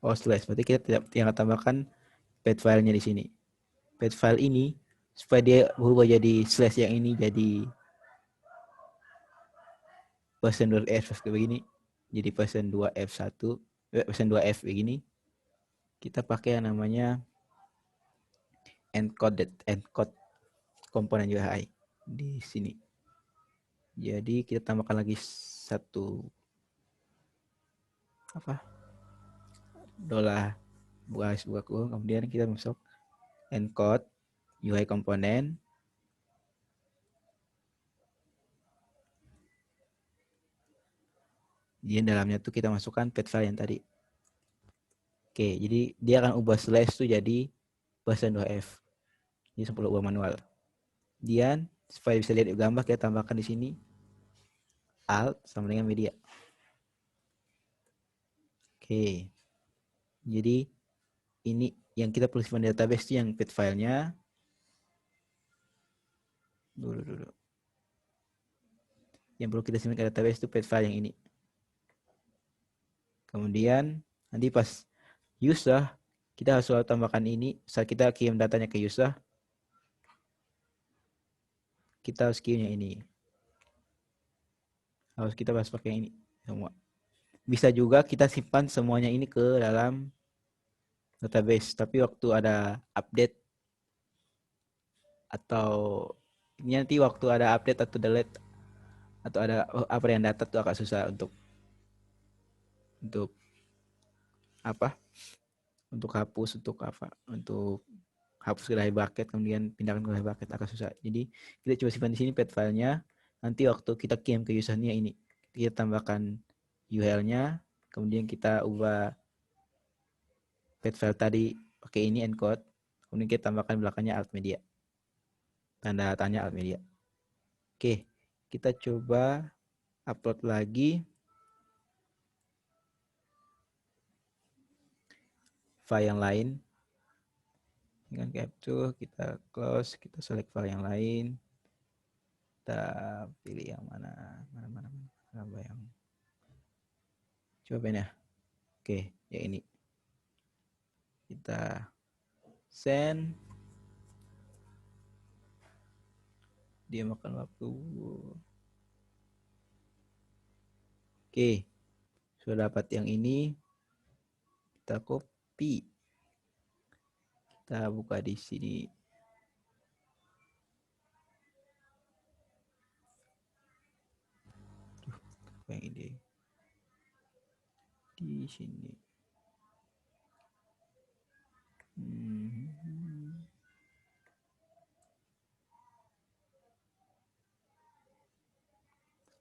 Oh, slash. Berarti kita tinggal tambahkan pad file-nya di sini. Pad file ini supaya dia berubah jadi slash yang ini jadi version 2F begini. Jadi version 2F1, version 2F begini. Kita pakai yang namanya encode komponen UI di sini. Jadi kita tambahkan lagi satu apa? buka kurung, kemudian kita masuk encode UI komponen. Di dalamnya tuh kita masukkan pad file yang tadi. Oke, jadi dia akan ubah slash tuh jadi version 2F. Jadi 10 ubah manual. Kemudian supaya bisa lihat gambar kita tambahkan di sini alt sama dengan media. Oke. Jadi ini yang kita perlu simpan di database itu yang pad filenya. Dulu. Yang perlu kita simpan ke database itu pad file yang ini. Kemudian nanti pas user kita harus selalu tambahkan ini saat kita kirim datanya ke user. Kita harus kirimnya ini. Harus kita bahas pakai ini semua. Bisa juga kita simpan semuanya ini ke dalam database. Tapi waktu ada update atau ini nanti waktu ada update atau delete atau ada apa yang data itu agak susah untuk apa? Untuk hapus, untuk apa? Untuk hapus ke dari bucket kemudian pindahkan ke dari bucket agak susah. Jadi kita coba simpan di sini pad filenya. Nanti waktu kita kirim ke usernya ini kita tambahkan URL-nya, kemudian kita ubah pad file tadi pakai ini encode, kemudian kita tambahkan belakangnya alt media. Tanda tanya alt media. Oke, kita coba upload lagi file yang lain. Dengan capture, kita close, kita select file yang lain. Kita pilih yang mana yang coba ya. Oke, ya ini. Kita send. Dia makan waktu. Oke, sudah dapat yang ini. Kita copy. Kita buka di sini. Apa yang ini? Di sini.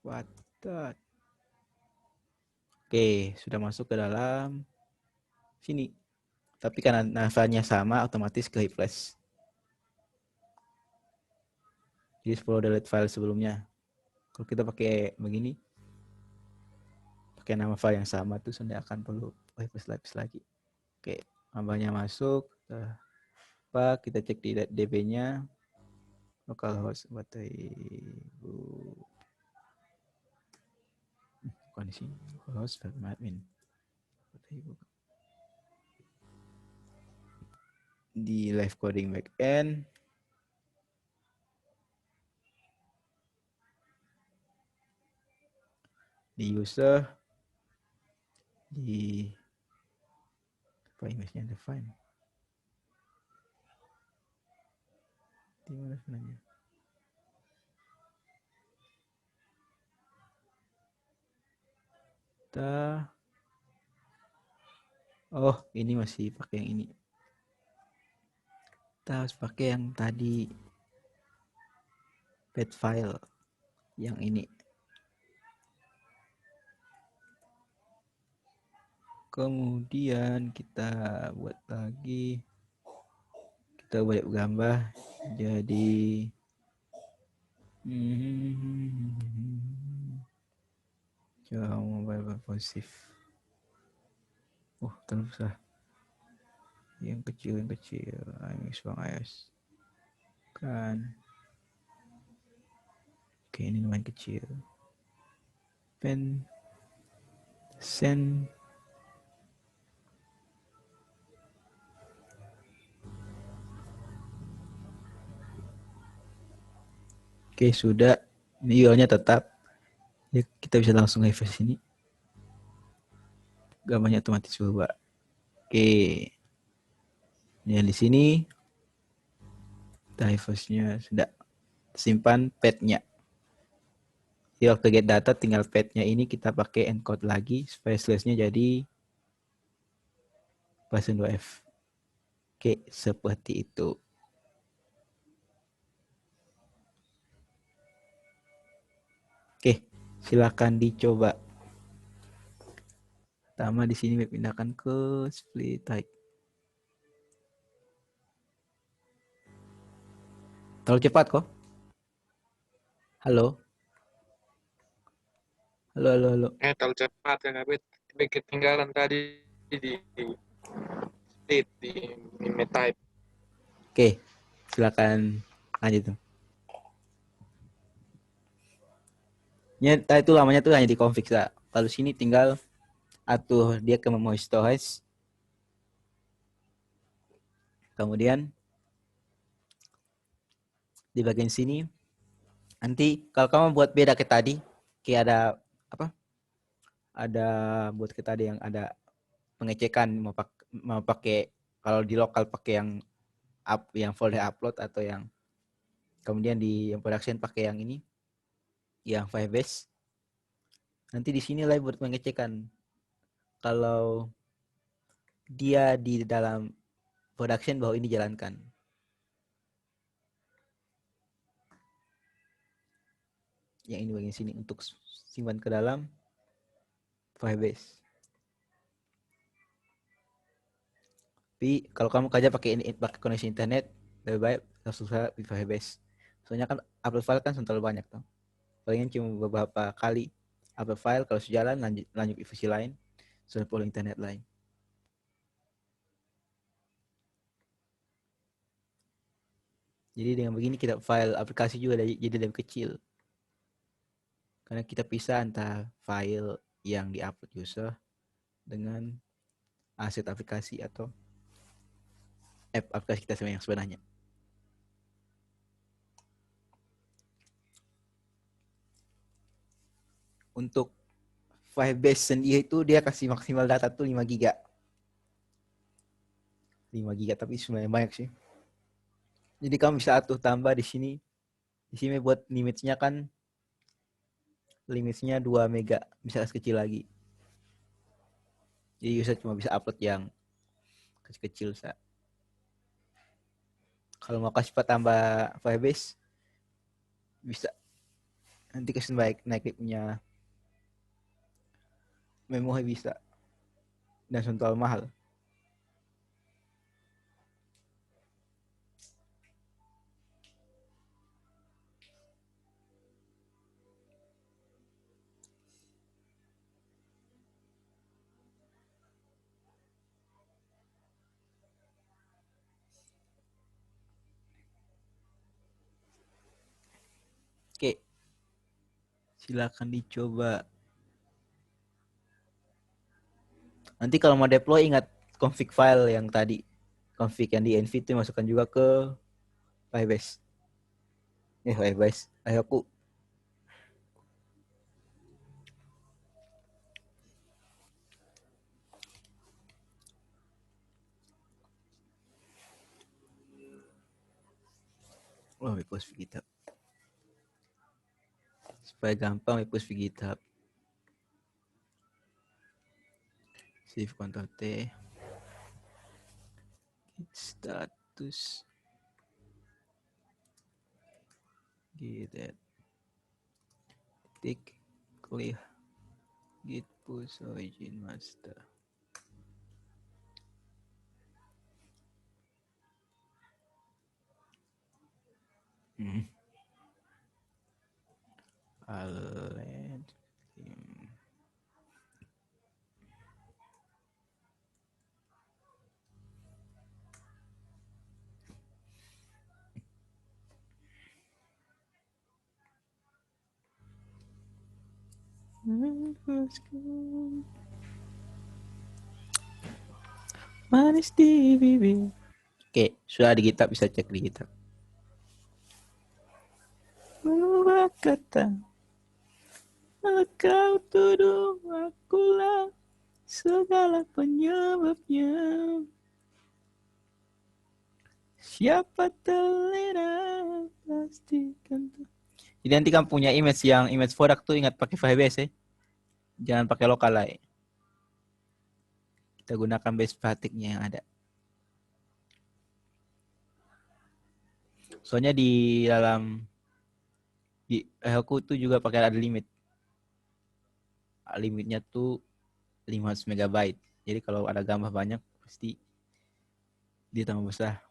What the? Oke, sudah masuk ke dalam sini. Tapi karena navanya sama, otomatis ke replace. Jadi perlu delete file sebelumnya. Kalau kita pakai begini, pakai nama file yang sama tuh sudah akan perlu replace lagi. Oke, namanya masuk. Apa? Kita cek di DB-nya. Localhost baterai. Bukan di sini. Localhost admin. Di live coding backend. Di user. Di apa image-nya define. Di mana sebenarnya? Oh, ini masih pakai yang ini. Kita harus pakai yang tadi pet file yang ini. Kemudian kita buat lagi, kita balik gambar jadi coba mobile positif. Terlalu besar. Yang kecil IMX Bang AS kan. Oke, ini lumayan kecil. Pen send oke, sudah. Ini URL-nya tetap. Ya, kita bisa langsung high sini. Gambarnya otomatis berubah. Oke. Yang di sini diverse-nya sudah simpan pad-nya. Jadi waktu get data tinggal pad-nya ini kita pakai encode lagi supaya slash-nya jadi version 2F. Oke, seperti itu. Oke, silakan dicoba. Pertama di sini pindahkan ke split type. Terlalu cepat kok. Halo. Halo. Terlalu cepat ya nggak bet ketinggalan tadi di state di type. Oke, silakan lanjut tuh. Itu lamanya tuh hanya di config lah. Lalu sini tinggal atur dia ke memory storage. Kemudian di bagian sini nanti kalau kamu buat beda ke tadi, kayak ada apa? Ada buat ke tadi yang ada pengecekan mau pakai kalau di lokal pakai yang folder upload atau yang kemudian di yang production pakai yang ini yang Firebase. Nanti di sini lah buat pengecekan kalau dia di dalam production bahwa ini jalankan. Yang ini bagian sini untuk simpan ke dalam Firebase. Tapi kalau kamu kerja pakai koneksi internet, lebih baik langsung di Firebase. Soalnya kan upload file kan terlalu banyak tuh. Palingan cuma beberapa kali upload file, kalau sejalan lanjut ke versi lain, sudah follow internet lain. Jadi dengan begini kita file aplikasi juga jadi lebih kecil. Karena kita pisah antara file yang di-upload user dengan aset aplikasi atau app aplikasi kita yang sebenarnya. Untuk Firebase sendiri itu dia kasih maksimal data tuh 5 GB. 5 GB tapi sebenarnya banyak sih. Jadi kamu bisa atur tambah di sini. Di sini buat limitnya kan limitnya 2 mega, bisa kecil lagi. Jadi user cuma bisa upload yang kecil-kecil. Kalau mau kasih tambah Firebase bisa. Nanti kasih naik punya memori bisa. Dan sentuh mahal. Oke. Silakan dicoba. Nanti kalau mau deploy ingat config file yang tadi. Config yang di env itu masukkan juga ke Firebase. Firebase. Ayo aku. Post di GitHub. Supaya gampang post di GitHub. Save Ctrl T. Status. Git titik clear git push origin master. Allen. Manis di bibir. Oke, sudah di GitHub, bisa cek di GitHub. Mengubah kata, kau tuduh akulah segala penyebabnya. Siapa terlena pastikan. Jadi nanti kan punya image yang image product tuh ingat pakai Firebase ya. Jangan pakai lokal lah. Kita gunakan base staticnya yang ada. Soalnya di dalam di Heroku tuh juga pakai ada limit. Limitnya tuh 500 MB. Jadi kalau ada gambar banyak pasti dia tambah besar.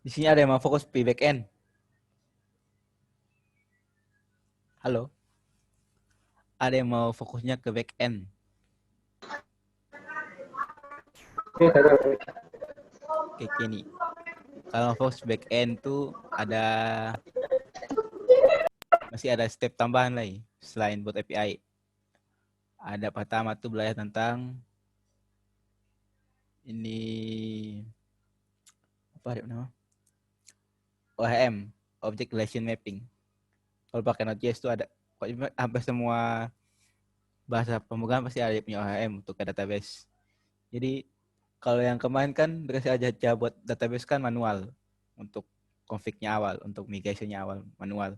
Di sini ada yang mau fokus di backend. Halo? Ada yang mau fokusnya ke backend. Oke, Kenny. Kalau fokus backend tuh masih ada step tambahan lagi selain buat API. Ada pertama tuh belajar tentang ini apa nama? ORM, Object Relation Mapping. Kalau pakai Node.js itu ada hampir semua bahasa pemrograman pasti ada punya ORM untuk ke database. Jadi kalau yang kemarin kan berhasil aja buat database kan manual untuk config-nya awal, untuk migrasinya awal manual.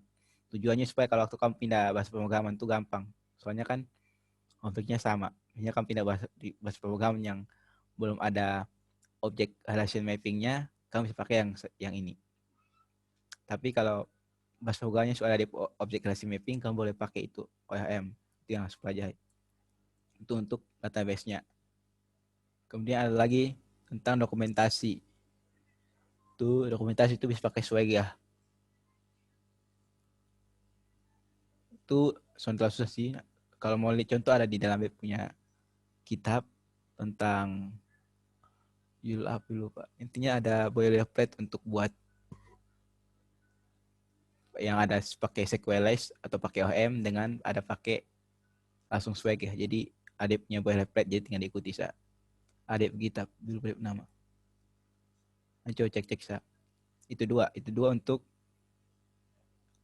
Tujuannya supaya kalau waktu kamu pindah bahasa pemrograman itu gampang. Soalnya kan config-nya sama. Misalnya kamu pindah bahasa pemrograman yang belum ada object relation mapping-nya, kamu bisa pakai yang ini. Tapi kalau bahasa pemrogramannya sudah ada object relation mapping, kamu boleh pakai itu ORM. Itu yang harus pelajari. Itu untuk database-nya. Kemudian ada lagi tentang dokumentasi. Dokumentasi itu bisa pakai Swagger. Itu contoh susah sih. Kalau mau lihat contoh ada di dalam web punya kitab tentang lupa. Intinya ada boilerplate untuk buat yang ada pakai SQLite atau pakai ORM dengan ada pakai langsung Swagger. Jadi ada punya boilerplate, jadi tinggal diikuti sa. Ada kitab dulu nama. Coba cek sa. Itu dua untuk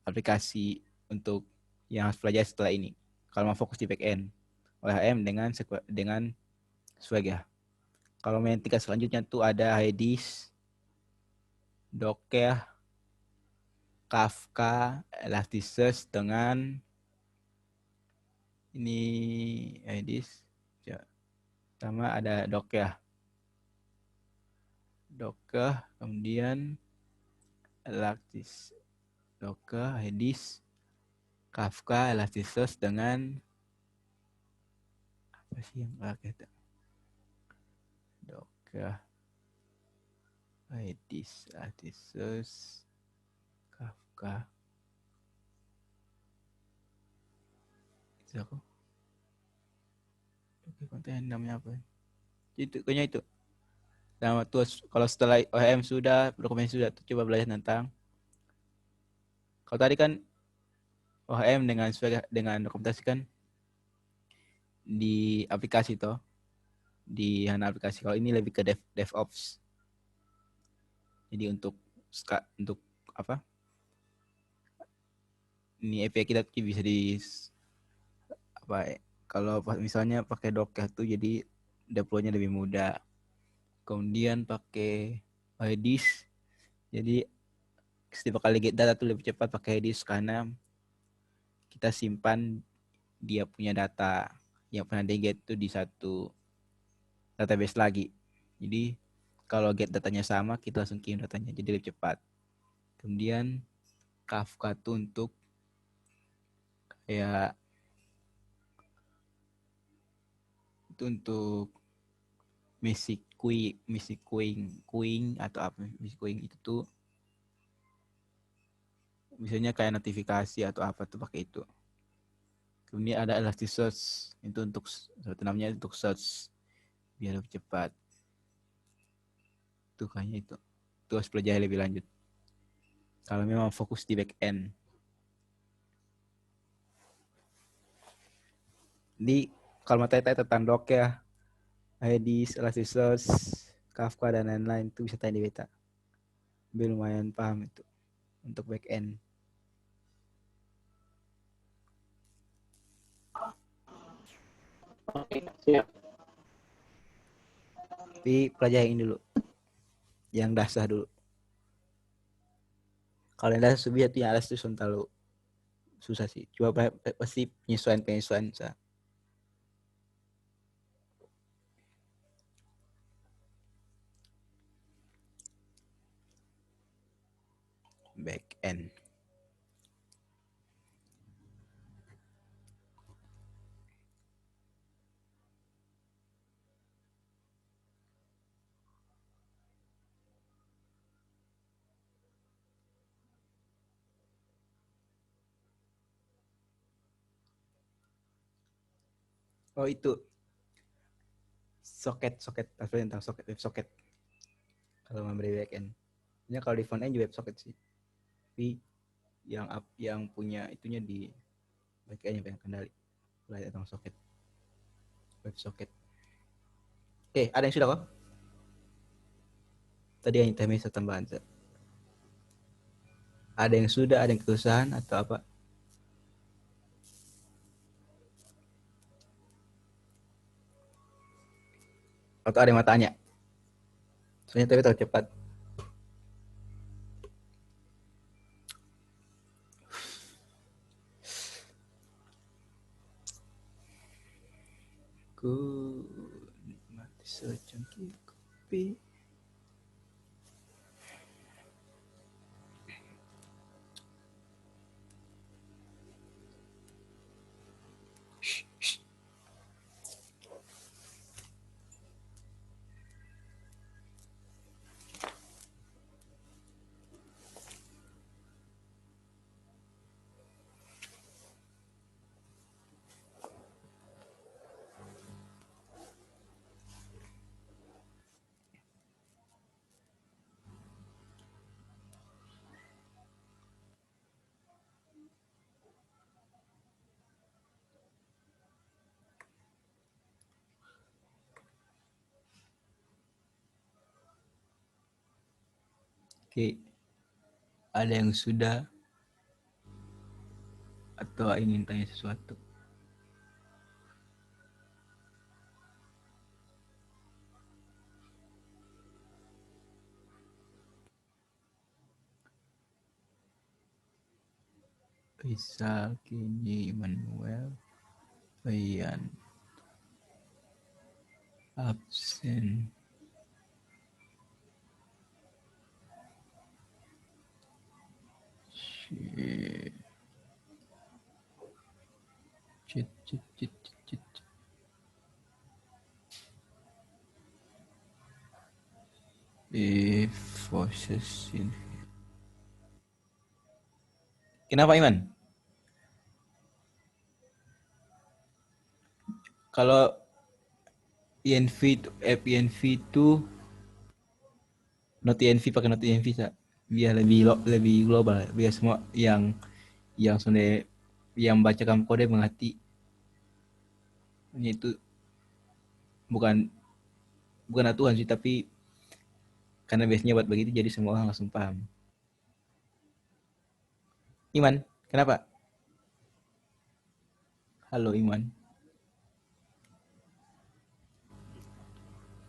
aplikasi untuk yang harus pelajari setelah ini. Kalau mau fokus di backend, ORM dengan Swagger. Kalau main tingkat selanjutnya tuh ada Redis, Docker, Kafka, Elasticsearch dengan ini Redis. Sama ada Docker. Kemudian Elasticsearch, Docker, Redis, Kafka, Elasticsearch dengan apa sih yang kita? Docker, Redis, Elasticsearch, Kafka. Itu aku. Oke, konten namanya apa? Itu kayaknya itu. Nah, terus kalau setelah ORM sudah, dokumen sudah, coba belajar tentang. Kalau tadi kan ORM dengan dokumentasi kan di aplikasi toh, di hana aplikasi. Kalau ini lebih ke DevOps. Jadi untuk apa? ini API kita tuh bisa di apa ya, kalau misalnya pakai Docker tuh jadi deploy-nya lebih mudah. Kemudian pakai Redis, jadi setiap kali get data tuh lebih cepat pakai Redis karena kita simpan dia punya data yang pernah di get tuh di satu database lagi. Jadi kalau get datanya sama, kita langsung kirim datanya, jadi lebih cepat. Kemudian Kafka tuh untuk kayak itu untuk misi queuing atau apa misi queuing itu tuh misalnya kayak notifikasi atau apa tuh pakai itu. Kemudian ada Elasticsearch itu untuk seperti namanya untuk search biar lebih cepat. Tuh kayaknya itu. Itu harus pelajari lebih lanjut. Kalau memang fokus di back end. Jadi kalau mau tanya tentang Docker, Redis, Elasticsearch, Kafka dan lain-lain itu bisa tanya di beta. Biar lumayan paham itu untuk back end. Oke, siap. Tapi pelajari ini dulu. Yang dasar dulu. Kalau yang dasar subjek itu yang alas itu terlalu susah sih. Coba pasti penyesuaian bisa. Back end. Oh itu soket apa tentang soket web soket kalau memberi backend. Ini kalau di front end juga web soket sih. Tapi yang punya itunya di backend yang kendali. Mulai tentang soket web soket. Oke, ada yang sudah kok? Tadi yang intermezzo tambahan. Ada yang sudah, ada yang kesusahan atau apa? Atau ada yang mau tanya? Soalnya tapi terlalu cepat. Ku mati secangkir kopi. Oke, ada yang sudah atau ingin tanya sesuatu? Bisa kini Manuel Bayan absen. Cit. Voices in. Kenapa Iman? Kalau INV itu not INV pakai not INV biar lebih global, biar semua yang sebenarnya yang baca kamu kode mengerti. Itu bukan aturan sih, tapi karena biasanya buat begitu jadi semua orang langsung paham. Iman, kenapa? Halo Iman.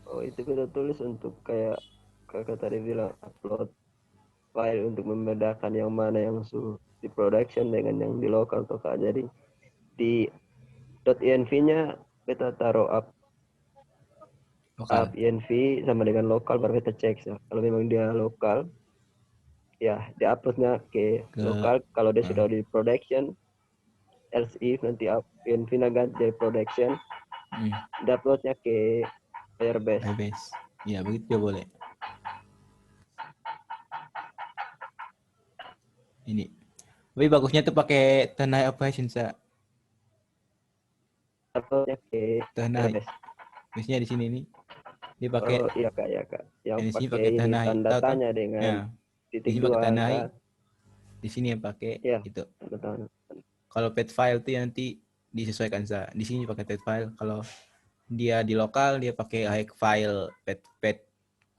Oh, itu kita tulis untuk kayak kakak tadi bilang upload file untuk membedakan yang mana yang di production dengan yang di lokal tuh kak. Jadi di .env-nya kita taruh Lokal. env sama dengan lokal baru kita cek ya. Kalau memang dia lokal, ya di uploadnya ke Ke lokal. Kalau dia ah, sudah di production, else if nanti env-nya ganti dari production, di uploadnya ke Firebase. Firebase. Ya begitu juga boleh. Ini. Tapi bagusnya tuh pakai Tanai Operation sa. Uploadnya ke Tanai. Firebase. Biasanya di sini nih dia pakai Oh iya kak, ya kak. Yang yang di sini pakai pakai ini Tanai. tanda Tahu tanya dengan Ya, di titik sini pakai dua Tanai, kak. di sini yang pakai Ya, itu. tanda tanya. Kalau pet file tuh nanti disesuaikan sa. Di sini pakai pet file. Kalau dia di lokal dia pakai hike file pet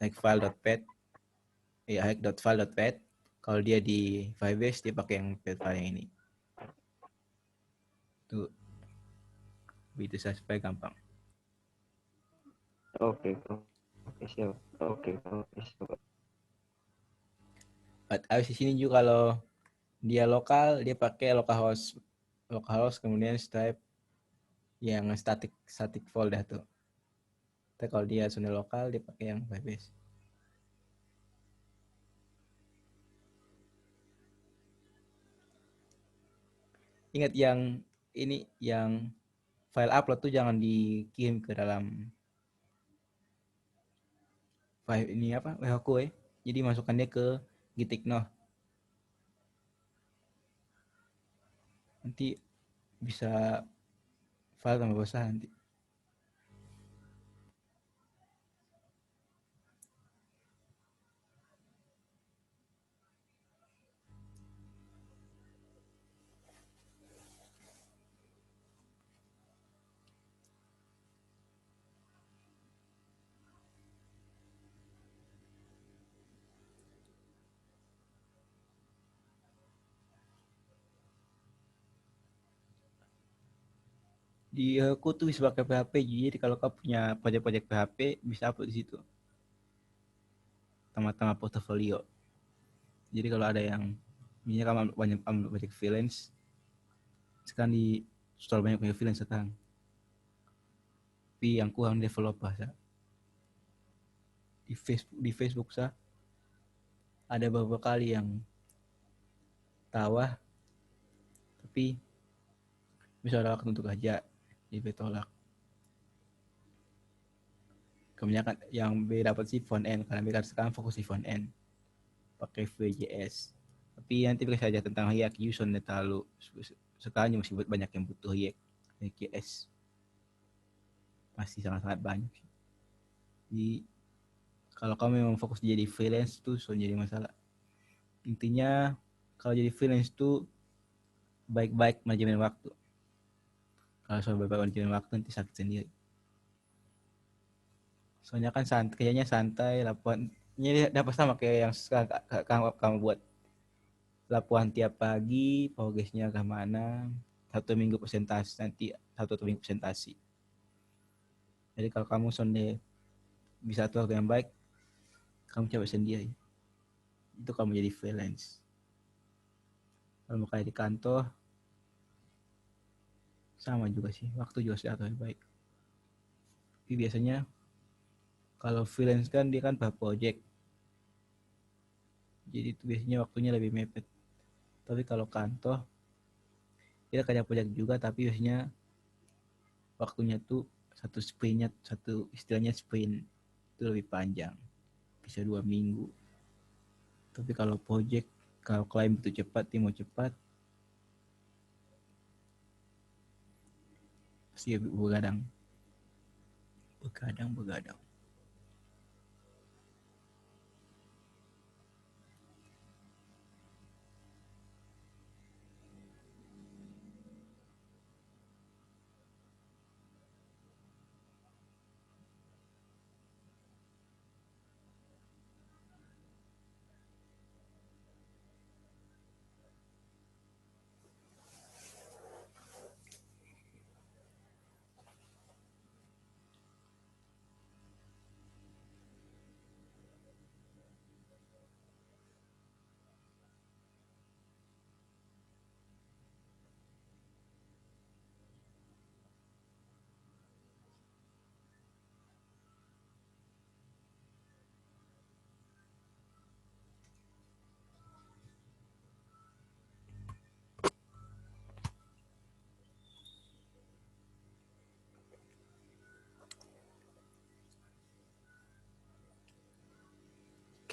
hike file.pet hike.file.pet. Kalau dia di Firebase dia pakai yang pet file yang ini. Tuh begitu saya supaya gampang. Oke, oke siap. Oke, siap. Habis di sini juga kalau dia lokal dia pakai localhost kemudian stripe yang static folder tuh. Tapi kalau dia zona lokal dia pakai yang Firebase. Ingat yang ini yang file upload tuh jangan dikirim ke dalam file ini apa webhook ya. Jadi masukkannya ke Gitikno. Nanti bisa file tambah besar nanti. Di aku tuh bisa pakai PHP, jadi kalau kau punya project-project PHP bisa upload di situ. Tama-tama portofolio. Jadi kalau ada yang misalnya kamu banyak project freelance, sekarang di store banyak project freelance sekarang. Tapi yang kurang developer sa. Di Facebook sa ada beberapa kali yang tawah tapi bisa ada waktu untuk aja ditolak. Kebanyakan yang B dapat sih front end karena mereka sekarang fokus di front end pakai VJS. Tapi nanti bisa saja tentang React User terlalu sekarang masih banyak yang butuh React VJS masih sangat-sangat banyak. Jadi kalau kamu memang fokus jadi freelance tuh so jadi masalah. Intinya kalau jadi freelance tuh baik-baik manajemen waktu. Kalau soal baik-baik manajemen waktu nanti sakit sendiri. Soalnya kan kayaknya santai laporan ini dapat sama kayak yang sekarang kamu buat laporan tiap pagi progresnya kemana, satu minggu presentasi nanti satu minggu presentasi. Jadi kalau kamu sonde bisa atur yang baik, kamu coba sendiri. Itu kamu jadi freelance. Kalau mau kayak di kantor, sama juga sih, waktu juga sudah atur baik. Tapi biasanya kalau freelance kan dia kan per project, jadi itu biasanya waktunya lebih mepet. Tapi kalau kantor, kita kayak project juga, tapi biasanya waktunya tuh satu sprintnya, satu istilahnya sprint itu lebih panjang, bisa 2 minggu. Tapi kalau project, kalau klien butuh cepat, tim mau cepat, pasti begadang.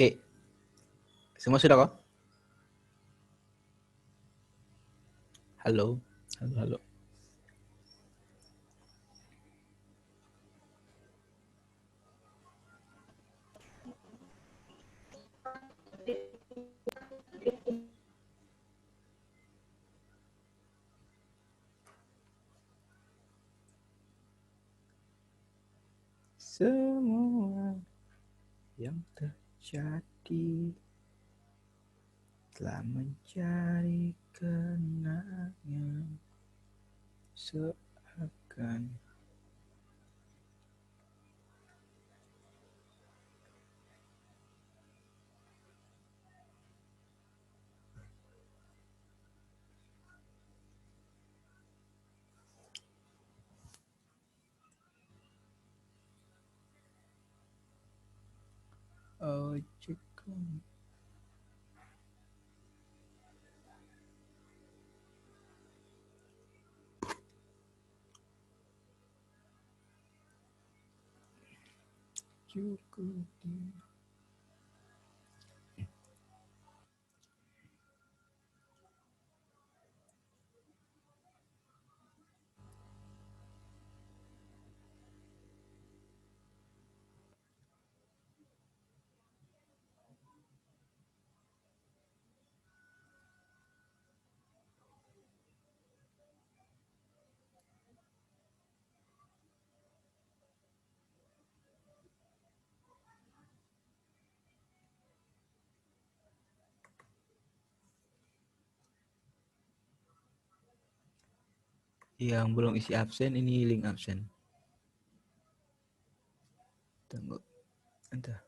Oke, semua sudah kok? Halo, halo, halo. Semua yang terjadi telah mencari kenangan seakan ojekku. Cukup. Yang belum isi absen ini link absen. Tunggu. Entah.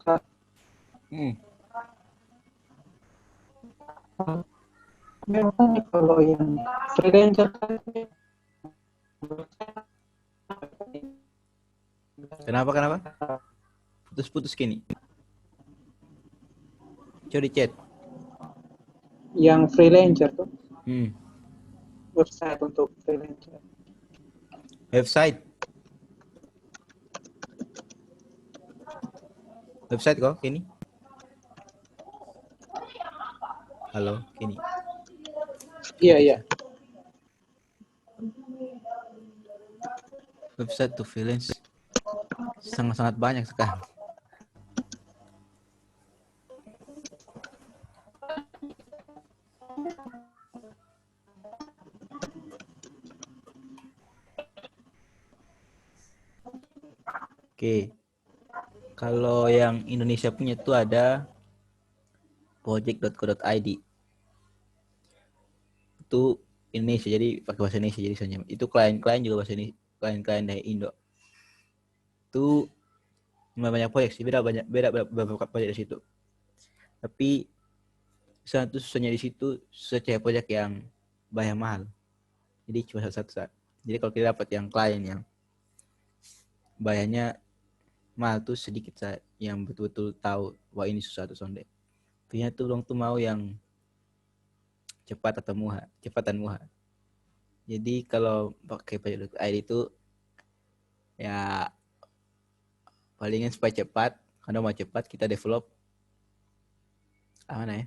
Kak, Hmm. memang kalau yang freelancer tadi, Kenapa? Putus-putus gini. Coba di chat. yang freelancer tuh Hmm. website untuk freelancer. Website kok kini. Halo, kini. Iya. Website to freelance sangat-sangat banyak sekarang. Oke. Kalau yang Indonesia punya tuh ada project.co.id. Itu Indonesia, jadi pakai bahasa Indonesia jadi soalnya. Itu klien-klien juga bahasa Indonesia, klien-klien dari Indo. Itu banyak proyek sih, beda beberapa proyek di situ. Tapi satu susahnya di situ secara proyek yang bayar mahal. Jadi cuma satu. Jadi kalau kita dapat yang klien yang bayarnya mahal tuh sedikit saya yang betul-betul tahu wah ini susah tuh sonde. Punya tuh dong tuh mau yang cepat atau cepat dan murah. Jadi kalau pakai project.id itu ya palingan supaya cepat, karena mau cepat kita develop mana ya?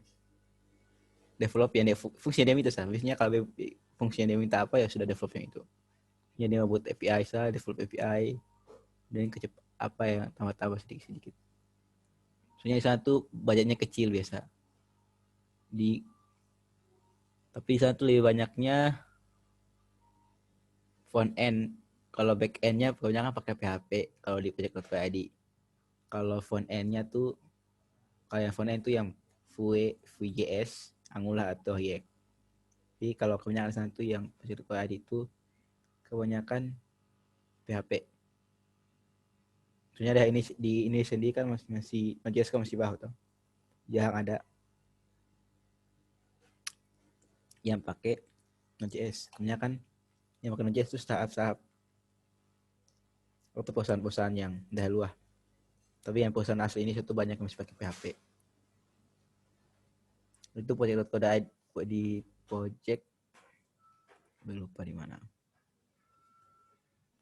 Develop yang fungsi yang dia minta sah. Biasanya kalau fungsi yang dia minta apa ya sudah develop yang itu. Jadi dia mau buat API sah, develop API dan apa ya tambah-tambah sedikit-sedikit. Soalnya di sana tuh budgetnya kecil biasa. Tapi di sana tuh lebih banyaknya front end. Kalau back end-nya kebanyakan pakai PHP kalau di project.id. Kalau front end-nya tuh kayak front end tuh yang Vue.js, Angular atau React. Jadi kalau kebanyakan sana tuh yang project.id itu kebanyakan PHP. Soalnya di ini sendiri kan masih Node.js kan masih baru tuh. Jarang ada yang pakai Node.js. Kebanyakan yang pakai Node.js itu startup atau perusahaan-perusahaan yang dahulu lah. Tapi yang perusahaan asli ini satu banyak yang masih pakai PHP. Itu project.co.id di project, lupa di mana.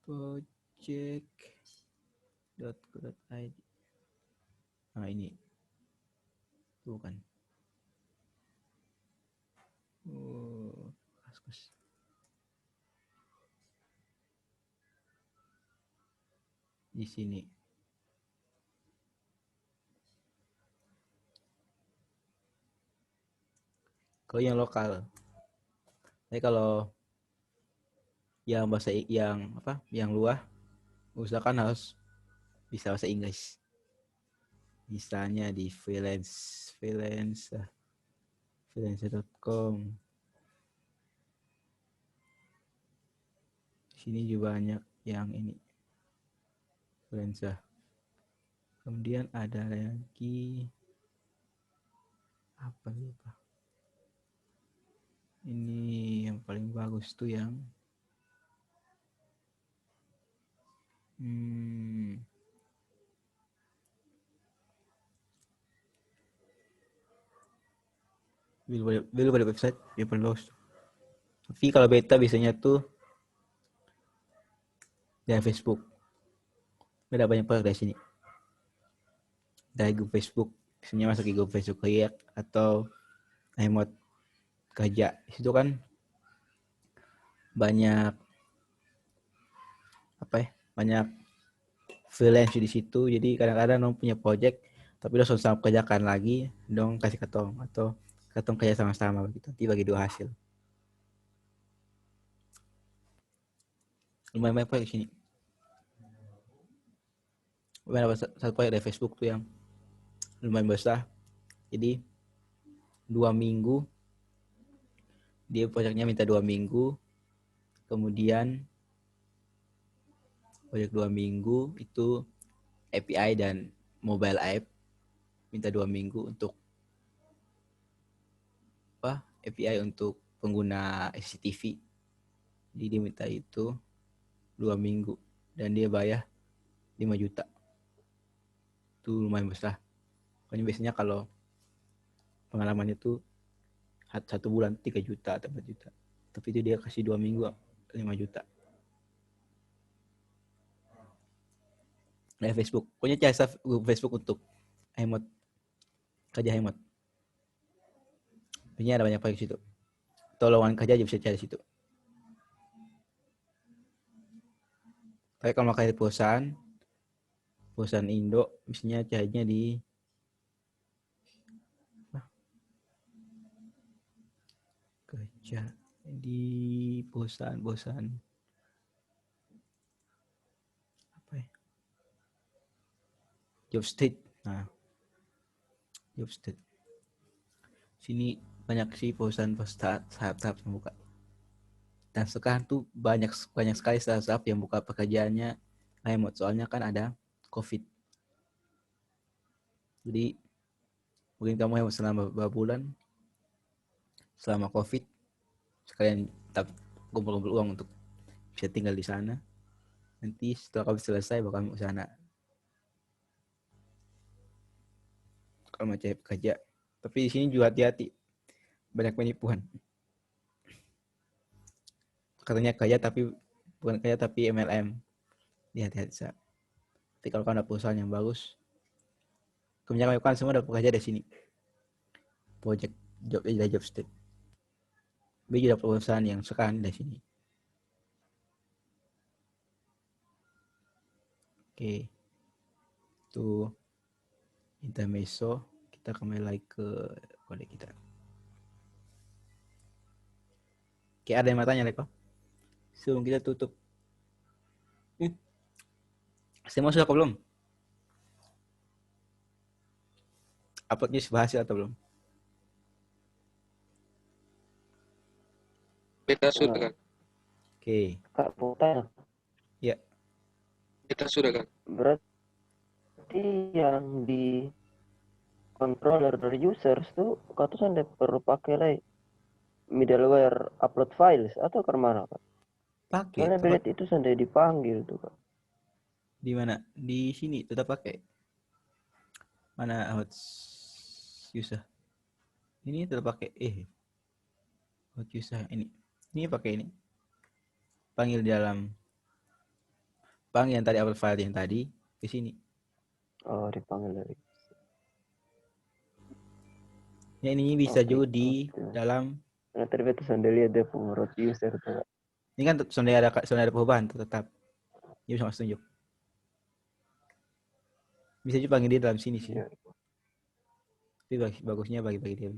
Project.co.id. Nah ini, bukan. Oh, Kaskus. Di sini. Kalau yang lokal. Tapi kalau yang bahasa yang apa? Yang luar, usahakan harus bisa bahasa Inggris. Misalnya di freelancer.com. Sini juga banyak yang ini. Freelancer. Kemudian ada lagi apa lupa. Ini yang paling bagus tuh yang belum pada website yang paling bagus. Tapi kalau beta biasanya tuh dari Facebook. Ada banyak produk dari sini. Dari grup Facebook, biasanya masuk ke grup Facebook React atau emot kerja. Di situ kan banyak apa ya? Banyak freelance di situ. Jadi kadang-kadang dong punya project tapi udah susah kerjakan lagi, dong kasih ketong atau ketong kerja sama-sama begitu. Nanti bagi dua hasil. Lumayan banyak proyek di sini. Lumayan satu proyek dari Facebook tuh yang lumayan besar. Jadi 2 minggu dia proyeknya minta 2 minggu, kemudian proyek 2 minggu itu API dan mobile app minta 2 minggu untuk apa? API untuk pengguna CCTV. Jadi dia minta itu 2 minggu dan dia bayar 5 juta. Itu lumayan besar. Pokoknya biasanya kalau pengalamannya tuh 1 bulan 3 juta atau 4 juta. Tapi itu dia kasih 2 minggu 5 juta. Dari Facebook. Pokoknya cari grup Facebook untuk emot. Kerja emot. Biasanya ada banyak proyek situ. Atau lowongan kerja aja bisa cari situ. Tapi kalau kayak perusahaan Indo, misalnya carinya di kerja di perusahaan apa ya? Jobstreet. Nah, Jobstreet. Sini banyak sih perusahaan startup yang buka. Dan sekarang tuh banyak sekali startup yang buka pekerjaannya remote. Soalnya kan ada COVID. Jadi mungkin kamu yang selama beberapa bulan selama COVID sekalian kumpul-kumpul uang untuk bisa tinggal di sana. Nanti setelah COVID selesai bakal ke sana. Kalau mau cari pekerja. Tapi di sini juga hati-hati. Banyak penipuan. Katanya kerja tapi bukan kerja tapi MLM. Hati-hati. Tapi kalau ada perusahaan yang bagus, kebanyakan semua udah bekerja di sini. Project Jobstreet. Tapi juga perusahaan yang sekarang di sini. Oke. Itu intermezzo. Kita kembali lagi ke kode kita. Oke, ada yang mau tanya, Leko? Sebelum kita tutup. Semua sudah belum? Uploadnya berhasil atau belum? Beta sudah kan. Oke. Kak, mau tanya. Ya. Beta sudah kan. Berarti yang di controller dari users tuh kata sampai perlu pakai lagi middleware upload files atau ke mana, Kak? Pakai. Soalnya belet itu sampai dipanggil tuh, Kak. Di mana? Di sini tetap pakai. Mana hot user? Ini tetap pakai. Hot user ini. Ini pakai ini. Panggil di dalam. Panggil yang tadi upload file yang tadi ke sini. Oh, dipanggil dari. Ya ini bisa Oke, juga di oke. dalam. Nah, tadi betul sudah lihat dia root user tuh. Ini kan sudah ada perubahan tuh tetap. Dia bisa masuk tunjuk. Bisa juga panggil dia dalam sini sih. Ya. Tapi bagusnya bagi dia.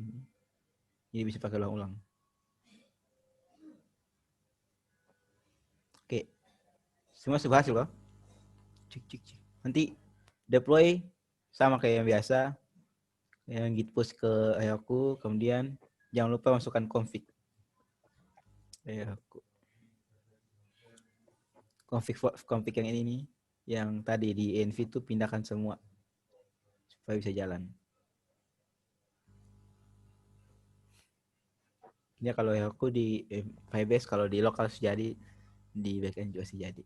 Jadi bisa pakai ulang-ulang. Oke. Semua sudah berhasil kok. Cik. Nanti deploy sama kayak yang biasa. Yang git push ke Heroku. Kemudian jangan lupa masukkan config. Heroku. Config yang ini nih. Yang tadi di env itu pindahkan semua. Supaya bisa jalan. Ini kalau Heroku di Firebase, kalau di lokal jadi, di backend juga sih jadi.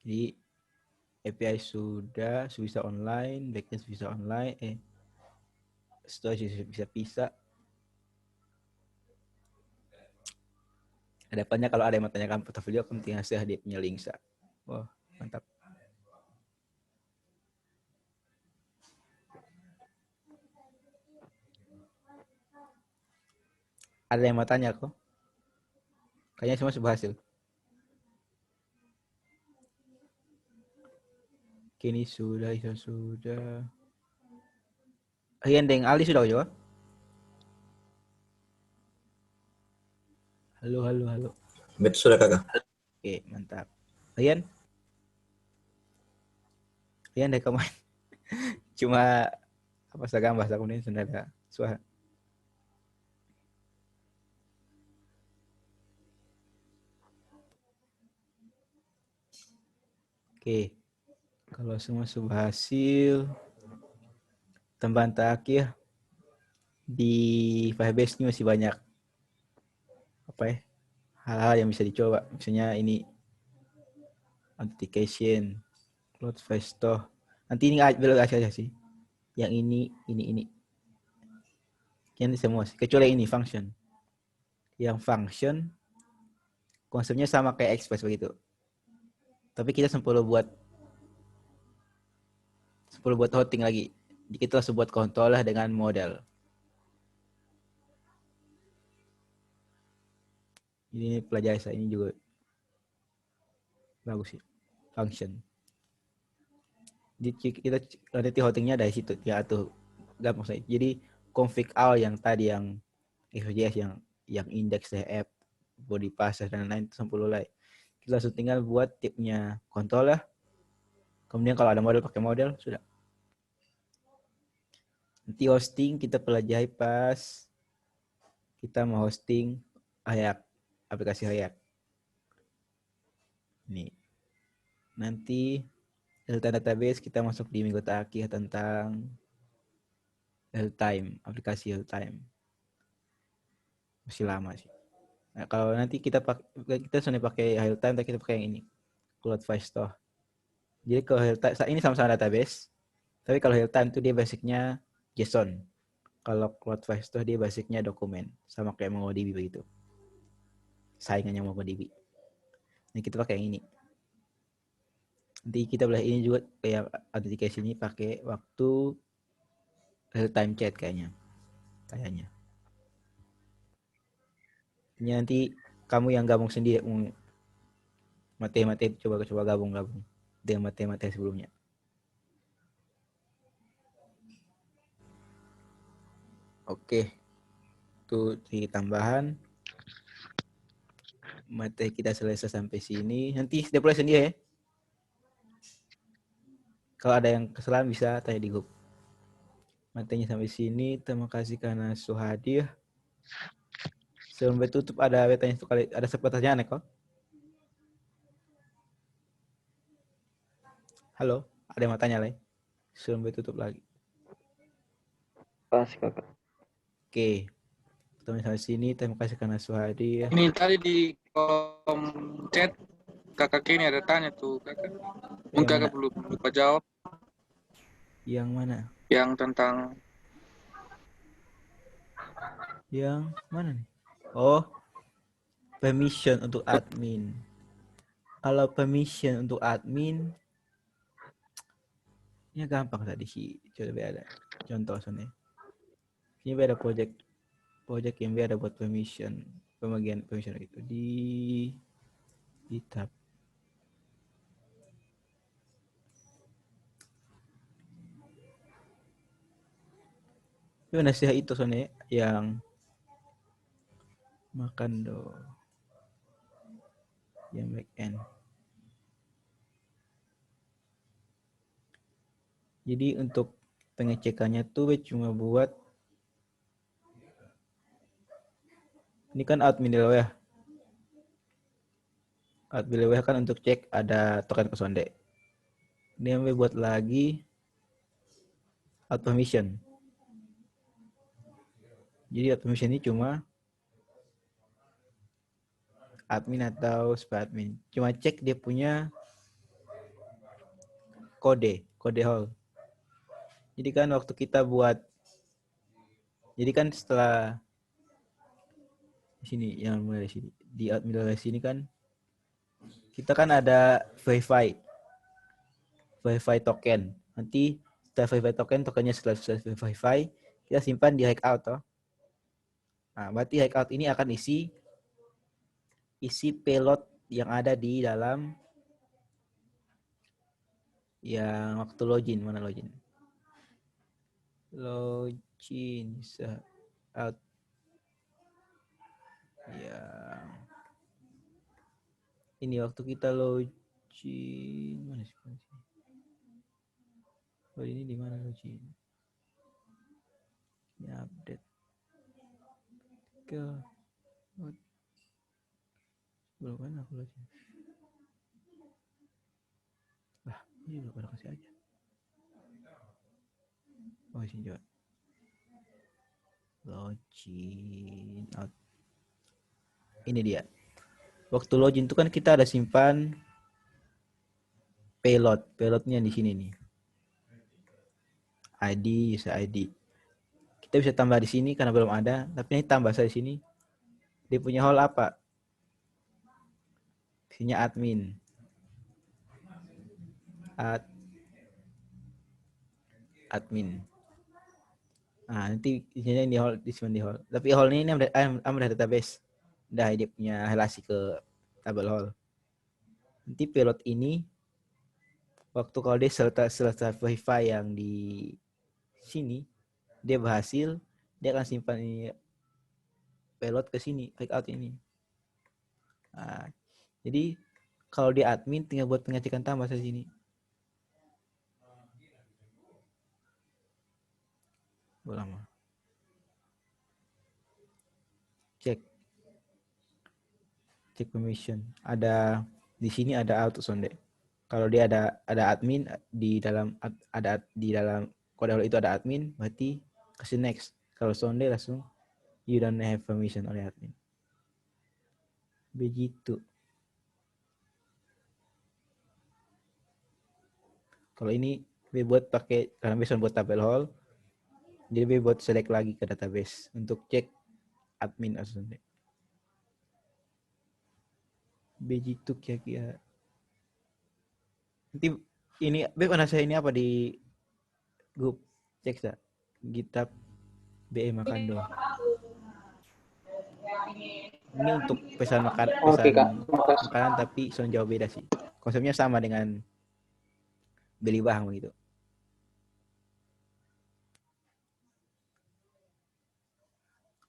Jadi API sudah bisa online, backend bisa online, storage bisa. Hadapannya kalau ada yang mau tanyakan portfolio, kamu tinggal share dia punya link. Wah, mantap. Ada yang mau tanya kok? Kayaknya semua sudah berhasil. Kini sudah. Rian Deng Ali sudah juga. Halo. Bet sudah kakak. Oke, mantap. Rian dari kemarin cuma apa sagam bahasa kemudian sudah ada suara. Oke, kalau semua sudah hasil, tambahan terakhir di Firebase ini masih banyak hal-hal yang bisa dicoba. Misalnya ini authentication, cloud first store. Nanti ini belum aja sih. Yang ini. Yang semua sih. Kecuali ini function. Yang function konsepnya sama kayak Express begitu. Tapi kita perlu buat hosting lagi. Kita harus buat controller dengan model. Ini pelajari saya ini juga bagus sih. Function. Jadi kita nanti hostingnya dari situ ya tuh gampang saya. Jadi config all yang tadi yang XJS yang index app, body passes dan lain-lain itu 10 lah. Kita langsung tinggal buat tipnya controller. Kemudian kalau ada model pakai model sudah. Nanti hosting kita pelajari pas kita mau hosting aplikasi Hayak. Nih. Nanti tentang database kita masuk di minggu terakhir tentang real-time, aplikasi real-time. Masih lama sih. Nah, kalau nanti kita sudah pakai real-time, kita pakai yang ini, Cloud Firestore. Jadi kalau real-time, ini sama-sama database, tapi kalau real-time itu dia basicnya JSON. Kalau Cloud Firestore dia basicnya dokumen, sama kayak MongoDB begitu. Saingannya MongoDB. Nah, kita pakai yang ini. Nanti kita boleh ini juga kayak authentication ini pakai waktu real time chat kayaknya. Ini nanti kamu yang gabung sendiri materi coba gabung dengan materi sebelumnya. Oke. Itu di tambahan. Materi kita selesai sampai sini. Nanti deploy sendiri ya. Kalau ada yang kesalahan bisa tanya di grup. Materinya sampai sini. Terima kasih karena sudah hadir. Sebelum tutup ada pertanyaan kok. Halo, ada yang mau tanya lagi? Sebelum tutup lagi. Pas kakak. Oke. Kita sampai sini. Terima kasih karena hadir. Ini tadi di kolom chat kakak Kenny ada tanya tuh kakak. Mungkin Yang kakak mana? belum lupa jawab Yang mana? yang tentang Yang mana nih? Oh, permission untuk admin. Kalau permission untuk admin, ini gampang tadi sih. Coba ada contoh soalnya. Ini ada project yang ada buat permission, pembagian permission itu di tab. Itu nasihat itu soalnya yang makan do yang back end. Jadi untuk pengecekannya tuh cuma buat ini kan admin ya. Admin kan untuk cek ada token kesonde. Ini yang buat lagi add permission. Jadi add permission ini cuma admin atau admin. Cuma cek dia punya kode hall. Jadi kan waktu kita buat, jadi kan setelah di sini yang mulai di sini di admin dari sini kan kita kan ada verify token. Nanti setelah verify tokennya setelah verify kita simpan di hackout toh. Nah, berarti hackout ini akan isi payload yang ada di dalam yang waktu login. Mana login out ya ini waktu kita login mana sih? Oh, ini di mana login? Ya update ke belum kan aku login. Lah, ini udah pada kasih aja. Oh, sini coba. Login out. Ini dia. Waktu login itu kan kita ada simpan payload. Payloadnya di sini nih. ID, user ID. Kita bisa tambah di sini karena belum ada, tapi ini tambah saya di sini. Dia punya hall apa? Isinya admin. Admin. Nah, nanti isinya di hall, di hall. Tapi hall ini ada database. Udah dia punya relasi ke tabel hall. Nanti payload ini waktu kalau dia selesai verify yang di sini, dia berhasil, dia akan simpan ini payload ke sini, backout ini. Nah, jadi kalau di admin tinggal buat pengecekan tambah di sini. Lama. Cek permission. Ada di sini ada auto sonde. Kalau dia ada admin di dalam kode hall itu ada admin, berarti kasih next. Kalau sonde langsung you don't have permission oleh admin. Begitu. Kalau ini buat pakai karena bisa buat tabel hall, jadi buat select lagi ke database untuk cek admin atau sonde. Begitu kira-kira. Nanti ini mana saya ini apa di grup cek tak GitHub BE makan doang. Ini untuk pesan Oke, Kak. Terima kasih. makanan tapi soal jauh beda sih. Konsepnya sama dengan beli bahan begitu.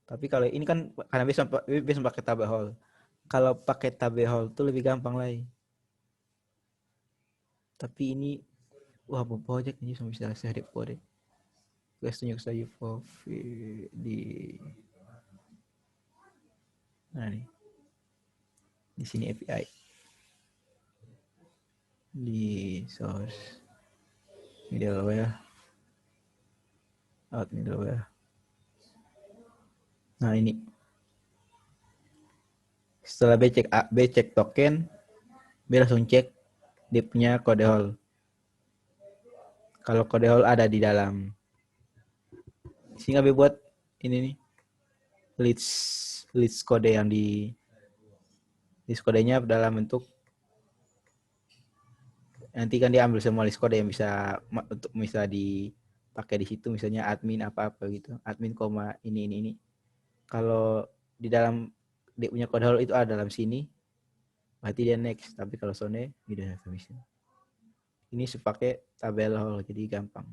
Tapi kalau ini kan karena bisa pakai tabel hall. Kalau pakai tabel hall itu lebih gampang lagi. Tapi ini wah project ini sama bisa saya kode. Guys tunjuk saja for di nah nih. Di sini API. Di source middleware out middleware Nah ini setelah B cek token, B langsung cek dia punya kode hall. Kalau kode hall ada di dalam, sehingga B buat ini nih list kode yang di list kodenya dalam bentuk, nanti kan dia ambil semua list kode yang bisa dipakai di situ, misalnya admin apa gitu, admin koma ini. Kalau di dalam dia punya kode hall itu ada dalam sini, berarti dia next. Tapi kalau Sone tidak bisa. Ini pakai tabel hall, jadi gampang.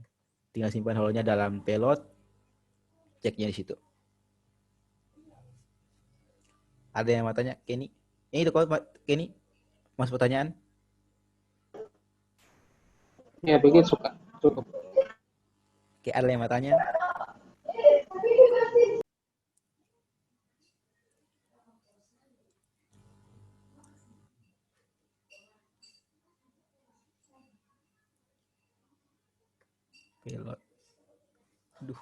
Tinggal simpan hallnya dalam payload, ceknya di situ. Ada yang mau tanya, Kenny? Ini itu kok Kenny, mas pertanyaan? Ya, begitu suka. Cukup. Oke, ada yang mau tanya? Payload. Aduh.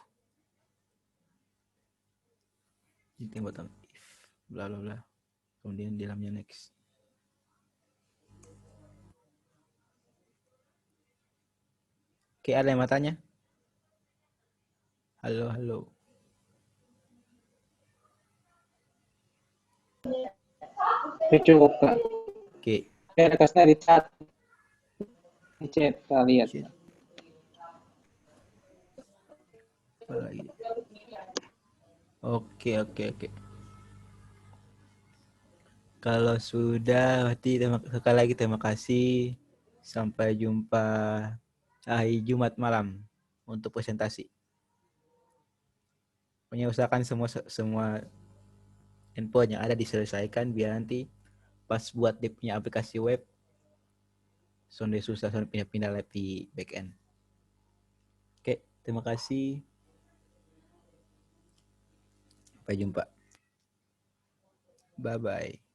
Ini button if bla bla bla. Kemudian di dalamnya next. Oke, ada yang mau tanya? Halo. Ya, cukup, Kak. Oke. Ya, kasnya di chat. Di chat, kita lihat. Shit. Apa lagi? Oke. Kalau sudah, berarti sekali lagi terima kasih. Sampai jumpa hari Jumat malam untuk presentasi. Pokoknya usahakan semua endpoint yang ada diselesaikan biar nanti pas buat dia punya aplikasi web, sonde susah pindah-pindah lab di backend. Oke, terima kasih. Sampai jumpa. Bye-bye.